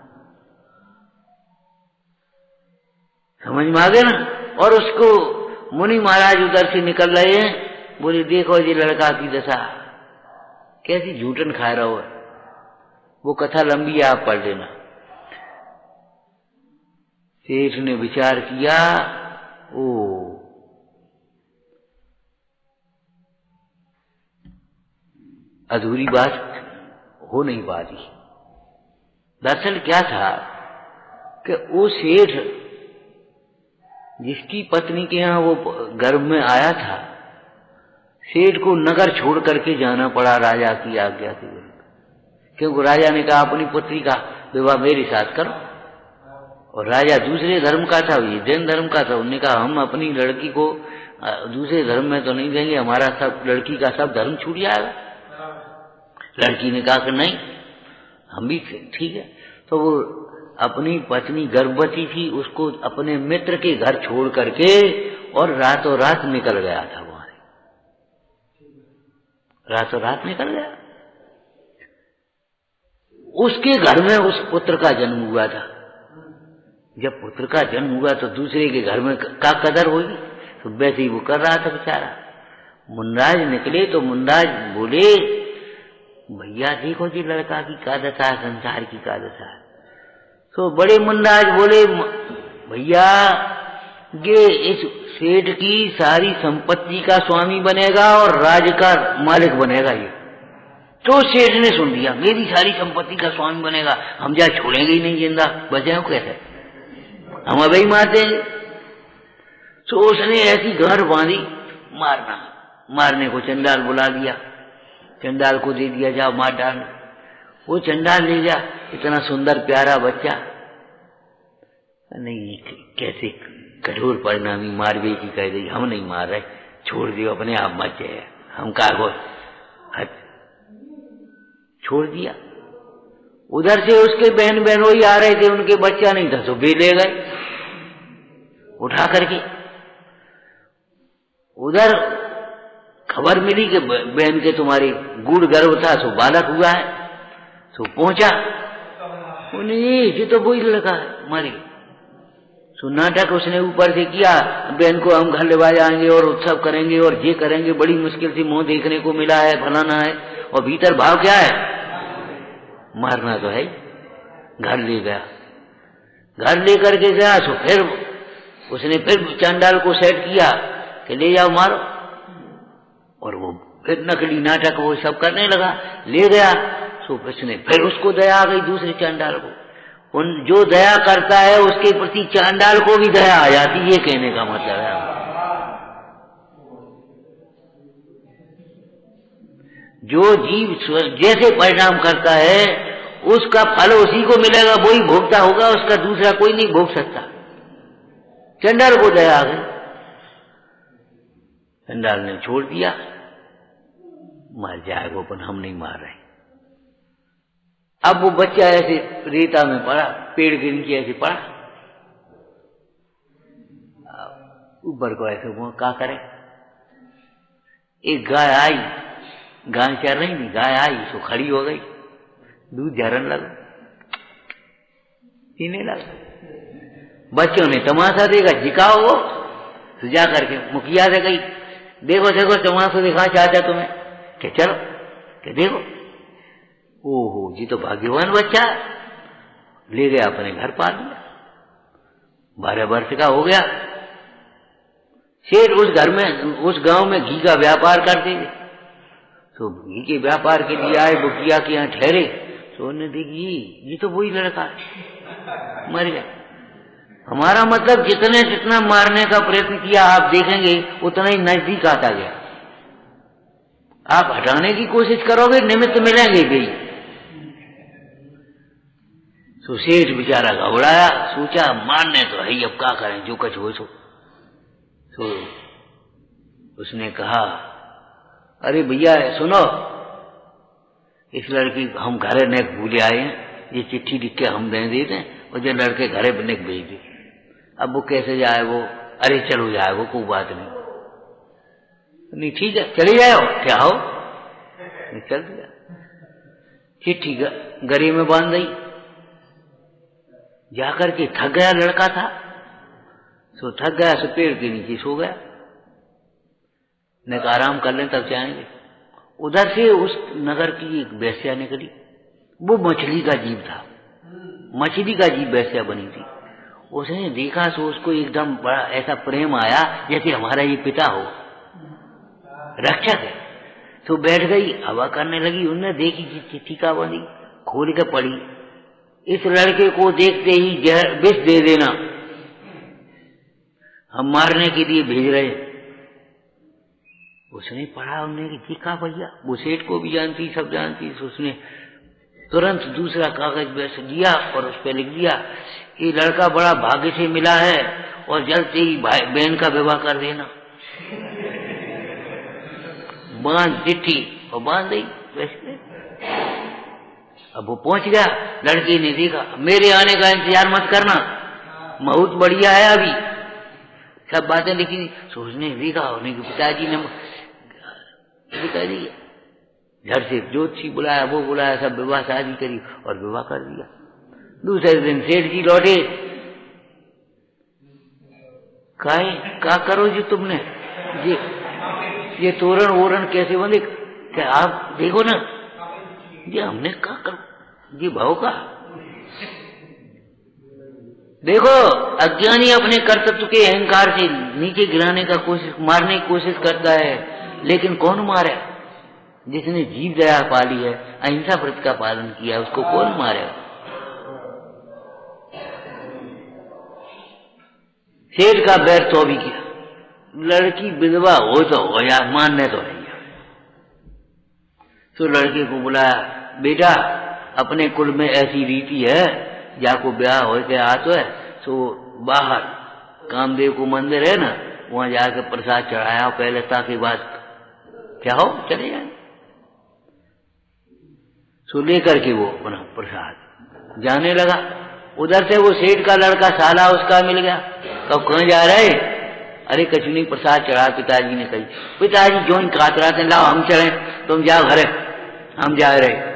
S1: समझ में आ गया ना। और उसको मुनि महाराज उधर से निकल रहे हैं, बोले देखो जी लड़का की दशा कैसी झूठन खा रहा हो। वो कथा लंबी है, आप पढ़ लेना। सेठ ने विचार किया, ओ अधूरी बात हो नहीं पाती। दरअसल क्या था कि वो सेठ जिसकी पत्नी के यहाँ वो गर्भ में आया था, सेठ को नगर छोड़ करके जाना पड़ा राजा की आज्ञा के विरुद्ध। क्योंकि राजा ने कहा अपनी पुत्री का विवाह मेरे साथ करो, और राजा दूसरे धर्म का था, ये जैन धर्म का था। उन्होंने कहा हम अपनी लड़की को दूसरे धर्म में तो नहीं देंगे, हमारा सब लड़की का सब धर्म छूट जाएगा। लड़की ने कहा कि नहीं हम भी ठीक है। तो वो अपनी पत्नी गर्भवती थी, उसको अपने मित्र के घर छोड़ करके और रातों रात निकल गया था वहां, रातों रात निकल गया। उसके घर में उस पुत्र का जन्म हुआ था। जब पुत्र का जन्म हुआ तो दूसरे के घर में का कदर होगी, तो वैसे ही वो कर रहा था बेचारा। मुंडाज निकले तो मुंडाज बोले भैया देखो जी लड़का की का दशा है, संसार की का दशा है। तो बड़े मुंडाज बोले भैया ये इस सेठ की सारी संपत्ति का स्वामी बनेगा और राज्य का मालिक बनेगा ये। तो सेठ ने सुन लिया मेरी सारी संपत्ति का स्वामी बनेगा, हम जा छोड़ेंगे ही नहीं जिंदा, बचे कैसे, हम अब ही मार देंगे। तो उसने ऐसी घर बांधी, मारने को चंडाल बुला दिया, चंडाल को दे दिया जाओ मार डाल। वो चंडाल ले जा, इतना सुंदर प्यारा बच्चा, नहीं कैसे कठोर परिणामी मारवे की कह दी, हम नहीं मार रहे, छोड़ दियो अपने आप मच जाए, हम कागो छोड़ दिया। उधर से उसके बहन बहनोई आ रहे थे, उनके बच्चा नहीं था, तो बे ले गए उठा करके। उधर खबर मिली कि बहन के तुम्हारी गूढ़ गर्भ था, सो बालक हुआ है। सो पहुंचा, ये तो वही लड़का है हमारी। सो नाटक उसने ऊपर से किया, बहन को हम घर ले जाएंगे और उत्सव करेंगे और ये करेंगे, बड़ी मुश्किल से मुंह देखने को मिला है, फलाना है, और भीतर भाव क्या है, मारना तो है। घर ले गया, घर लेकर के गया। सो फिर उसने फिर चांडाल को सेट किया कि ले जाओ मारो, और वो फिर नकली नाटक वो सब करने लगा, ले गया। सो उसने फिर उसको दया आ गई दूसरे चांडाल को। उन जो दया करता है उसके प्रति चांडाल को भी दया आ जाती, ये कहने का मतलब है। जो जीव जैसे परिणाम करता है उसका फल उसी को मिलेगा, वही भोगता होगा, उसका दूसरा कोई नहीं भोग सकता। चंडाल को दया आ गई, चंडाल ने छोड़ दिया, मर जाएगा पर हम नहीं मार रहे। अब वो बच्चा ऐसे रेता में पड़ा, पेड़ के नीचे ऐसे पड़ा, ऊपर को ऐसे वो क्या करे। एक गाय आई, गाय चल रही नहीं, गाय आई सो खड़ी हो गई, दूध झरन लगा, पीने लगा। बच्चों ने तमाशा देखा, जिकाओ वो, तो जा करके मुखिया से गई, देखो देखो तमाशा दिखा चाचा तुम्हें, कि चलो कि देखो। ओहो जी तो भाग्यवान बच्चा, ले गया अपने घर पाल लिया, 12 वर्ष का हो गया। शेर उस घर में, उस गांव में घी का व्यापार करते थे, तो घी के व्यापार के लिए आए, बुकिया के यहाँ ठहरे। तो उन्होंने देखी ये तो वही लड़का है, मर गया। हमारा मतलब जितने जितना मारने का प्रयत्न किया आप देखेंगे उतना ही नजदीक आता गया। आप हटाने की कोशिश करोगे निमित्त मिलेंगे भी। तो सेठ बेचारा घबराया, सोचा मारने तो है, अब क्या करें, जो कुछ हो सो। तो उसने कहा अरे भैया सुनो, इस लड़की हम घरे नेक भूले आए हैं, ये चिट्ठी लिख के हम दे देते हैं और जो लड़के घरे नेक भेज दे। अब वो कैसे जाए वो, अरे चलो जाए वो, कोई बात नहीं, ठीक है चले जाओ, क्या हो, चल दिया। चिट्ठी गरी में बांध दी, जाकर के थक गया लड़का था, सो थक गया, सो पेड़ के नीचे सो गया, ने आराम कर लें तब जाएंगे। उधर से उस नगर की एक वेश्या निकली, वो मछली का जीव था, मछली का जीव वेश्या बनी थी। उसने देखा सो उसको एकदम बड़ा ऐसा प्रेम आया जैसे हमारा ये पिता हो, रक्षक है। तो बैठ गई, हवा करने लगी। उन्होंने देखी चिट्ठी का बनी, खोल के पड़ी, इस लड़के को देखते ही जहर विष दे देना, हम मारने के लिए भेज रहे। उसने पढ़ा, उन्होंने देखा भैया, वो सेठ को भी जानती, सब जानती। तो उसने तुरंत दूसरा कागज वैसे दिया और उस पर लिख दिया ये लड़का बड़ा भाग्य से मिला है और जल्द से ही बहन का विवाह कर देना। बांध चिट्ठी और बांध दी वैसे। अब वो पहुंच गया, लड़की ने देखा, मेरे आने का इंतजार मत करना, बहुत बढ़िया है, अभी सब बातें लिखी। सोचने देखा, उन्हें पिताजी ने कह दिया, घर से ज्योतिषी बुलाया, वो बुलाया, सब विवाह शादी करी और विवाह कर दिया। दूसरे दिन सेठ जी लौटे, क्या करो जी तुमने, ये तोरण वोरण कैसे बंधे, क्या आप देखो ना, ये हमने क्या करो, ये भाव का देखो। अज्ञानी अपने कर्तव्य के अहंकार से नीचे गिराने का कोशिश, मारने की कोशिश करता है, लेकिन कौन मारे, जिसने जीव दया पाली है, अहिंसा व्रत का पालन किया, उसको कौन मारे। सेठ का बैर तो भी किया, लड़की विधवा हो तो हो या मानने तो नहीं। तो लड़के को बुलाया, बेटा अपने कुल में ऐसी रीति है, जाको ब्याह हो के आतो है, तो बाहर कामदेव को मंदिर है ना, वहां जाकर प्रसाद चढ़ाया पहले, ताकि बाद क्या हो चले जाए। सो लेकर के वो अपना प्रसाद जाने लगा। उधर से वो सेठ का लड़का साला उसका मिल गया, कब कहाँ जा रहे, अरे कछु नहीं, प्रसाद चढ़ा। पिताजी ने कही, पिताजी जो कातराते, लाओ हम चढ़े, तुम जाओ घरे, हम जा रहे।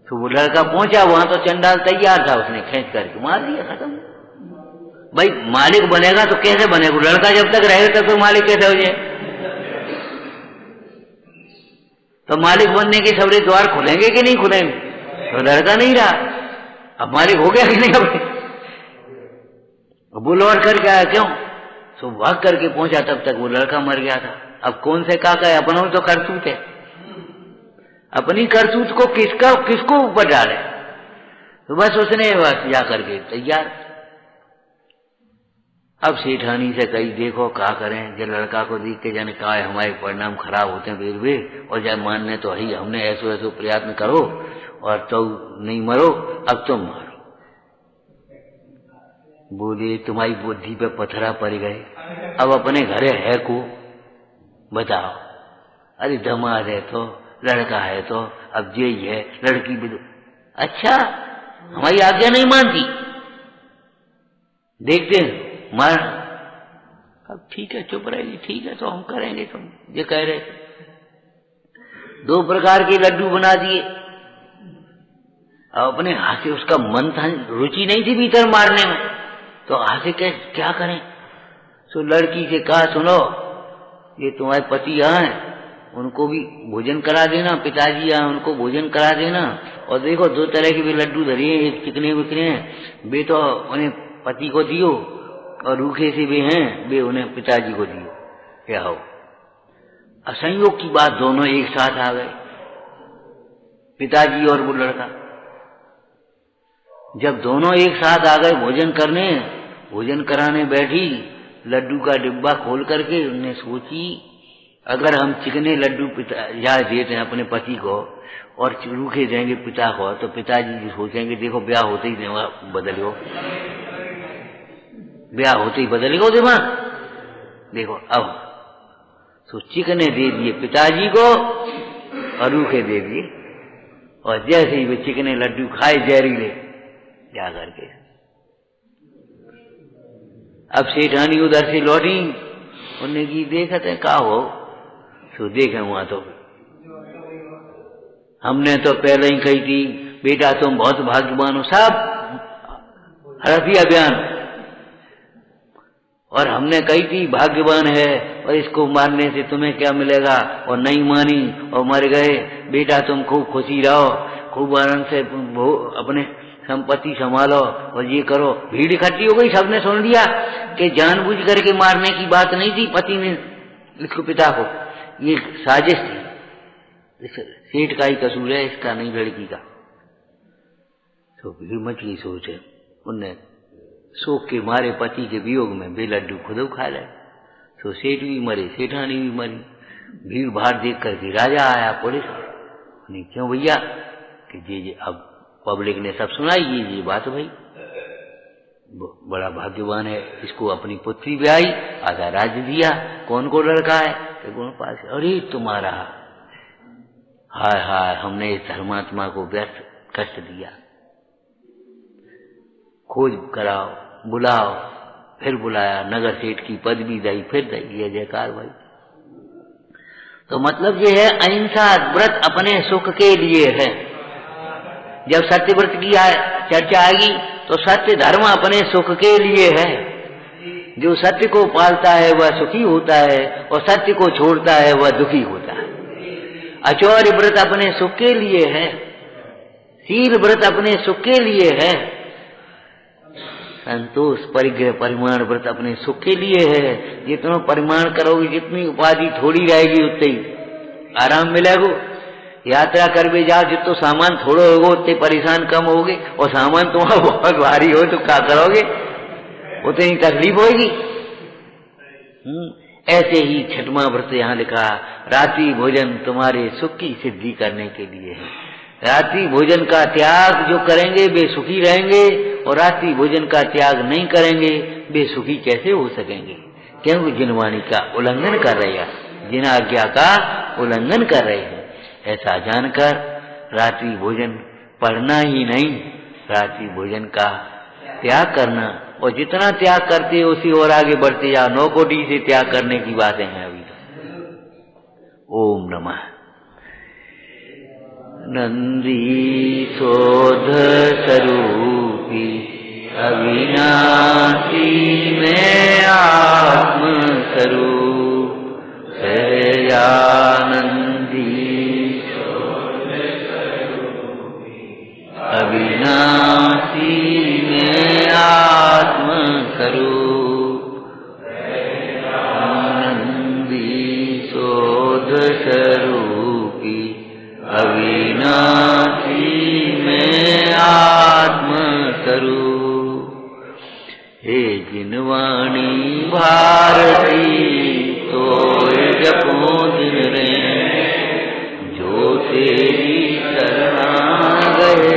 S1: तो वो लड़का पहुंचा वहां तो चंडाल तैयार था, उसने खींच करके मार दिया, खत्म। भाई मालिक बनेगा तो कैसे बनेगा? लड़का जब तक रहेगा तब तो मालिक कैसे हो जाए? तो मालिक बनने के सबरे द्वार खुलेंगे कि नहीं खुलेंगे? तो लड़का नहीं रहा, अब मालिक हो गया कि नहीं? अब वो लौट करके आया, क्यों? तो भाग करके पहुंचा, तब तक वो लड़का मर गया था। अब कौन से काका है? अपनों तो करतूत है, अपनी करतूत को किसको ऊपर डाले? तो बस उसने बस जा करके तैयार। अब सेठानी से कही, देखो क्या करें, जब लड़का को देख के जाने कहा है हमारे परिणाम खराब होते हैं फिर भी, और जब मानने तो ही हमने ऐसो प्रयत्न करो और तो नहीं मरो, अब तुम मारो। बोले तुम्हारी बुद्धि पे पत्थरा पड़ गए, अब अपने घरे है को बताओ। अरे दामाद है तो, लड़का है तो, अब यही है, लड़की भी। अच्छा, हमारी आज्ञा नहीं मानती, देखते हैं मार। अब ठीक है, चुप रहेगी, ठीक है तो हम करेंगे, तुम ये कह रहे। 2 प्रकार के लड्डू बना दिए। अब अपने हाथ से, उसका मन था, रुचि नहीं थी भीतर मारने में, तो हाथ से क्या करें? तो लड़की से कहा, सुनो ये तुम्हारे पति आए, उनको भी भोजन करा देना, पिताजी आए उनको भोजन करा देना, और देखो 2 तरह के भी लड्डू धरिए, एक चिकने बिकने हैं, वे तो उन्हें पति को दियो, और रूखे से भी हैं, वे उन्हें पिताजी को दियो। क्या हो? असंयोग की बात, दोनों एक साथ आ गए, पिताजी और वो लड़का। जब दोनों एक साथ आ गए भोजन करने, भोजन कराने बैठी, लड्डू का डिब्बा खोल करके उन्हें सोची, अगर हम चिकने लड्डू पिता देते हैं अपने पति को और रूखे देंगे पिता को, तो पिताजी सोचेंगे देखो ब्याह होते ही बदलो, ब्याह होते ही बदलेगा दिमाग। देखो अब तो चिकने दे दिए पिताजी को और रूखे दे दिए, और जैसे ही वे चिकने लड्डू खाए जहरीले जा करके। अब सेठानी उधर से लौटी, उन्हें की देखते हैं का हो, तो देखे वहां तो हमने तो पहले ही कही थी बेटा तुम बहुत भाग्यवान हो, सब हरफिया बयान, और हमने कही थी भाग्यवान है और इसको मारने से तुम्हें क्या मिलेगा, और नहीं मानी और मर गए। बेटा तुम खूब खुशी रहो, खूब आनंद से अपने संपत्ति संभालो और ये करो। भीड़ इकट्ठी हो गई, सबने सुन लिया कि जानबूझ करके मारने की बात नहीं थी पति ने इसको पिता को, ये साजिश थी, सेठ का ही कसूर है, इसका नहीं लड़की का। तो भीड़ मच गई, सोचे उनने शोक के मारे पति के वियोग में वे लड्डू खुद खा ले। तो सेठ भी मरे, सेठानी भी मरी। भीड़ भाड़ देख करके राजा आया, पुलिस नहीं, क्यों भैया कि जी अब पब्लिक ने सब सुनाई ये बात, भाई बड़ा भाग्यवान है, इसको अपनी पुत्री भी आई, आधा राज्य दिया, कौन को लड़का है कि कौन पास। अरे तुम्हारा हाय हाय, हमने इस धर्मात्मा को व्यर्थ कष्ट दिया, खोज कराओ, बुलाओ। फिर बुलाया, नगर सेठ की पदवी दी, फिर दी, ये जयकार भाई। तो मतलब ये है अहिंसा व्रत अपने सुख के लिए है। जब सत्य व्रत की चर्चा आएगी तो सत्य धर्म अपने सुख के लिए है। जो सत्य को पालता है वह सुखी होता है, और सत्य को छोड़ता है वह दुखी होता है। अचौर्य व्रत अपने सुख के लिए है, शील व्रत अपने सुख के लिए है, संतोष परिग्रह परिमाण व्रत अपने सुख के लिए है। जितना परिमाण करोगे, जितनी उपाधि थोड़ी रहेगी, उतने ही आराम मिलेगा। यात्रा करके जाओ, जितना सामान थोड़ा होगा उतने परेशान कम होगे, और सामान तुम्हारा बहुत भारी हो तो क्या करोगे, उतनी तकलीफ होगी। ऐसे ही छठवां व्रत यहाँ लिखा, रात्रि भोजन तुम्हारे सुख की सिद्धि करने के लिए है। रात्रि भोजन का त्याग जो करेंगे वे सुखी रहेंगे, और रात्रि भोजन का त्याग नहीं करेंगे वे सुखी कैसे हो सकेंगे, क्योंकि जिनवाणी का उल्लंघन कर रहे हैं, जिन आज्ञा का उल्लंघन कर रहे हैं। ऐसा जानकर रात्रि भोजन पढ़ना ही नहीं, रात्रि भोजन का त्याग करना और जितना त्याग करती है उसी और आगे बढ़ती जाओ। 9 कोटि से त्याग करने की बातें हैं अभी तो। ओम नमः। नंदीशोध स्वरूपी अविनाशी में आत्म स्वरूप सहजानंदी अविनाशी में आत्म स्वरूप नंदीशोध स्वरूपी अविनाशी में आत्म स्वरूप। हे जिनवाणी भारती तो जपो दिन रे जो तेरी शरणा गए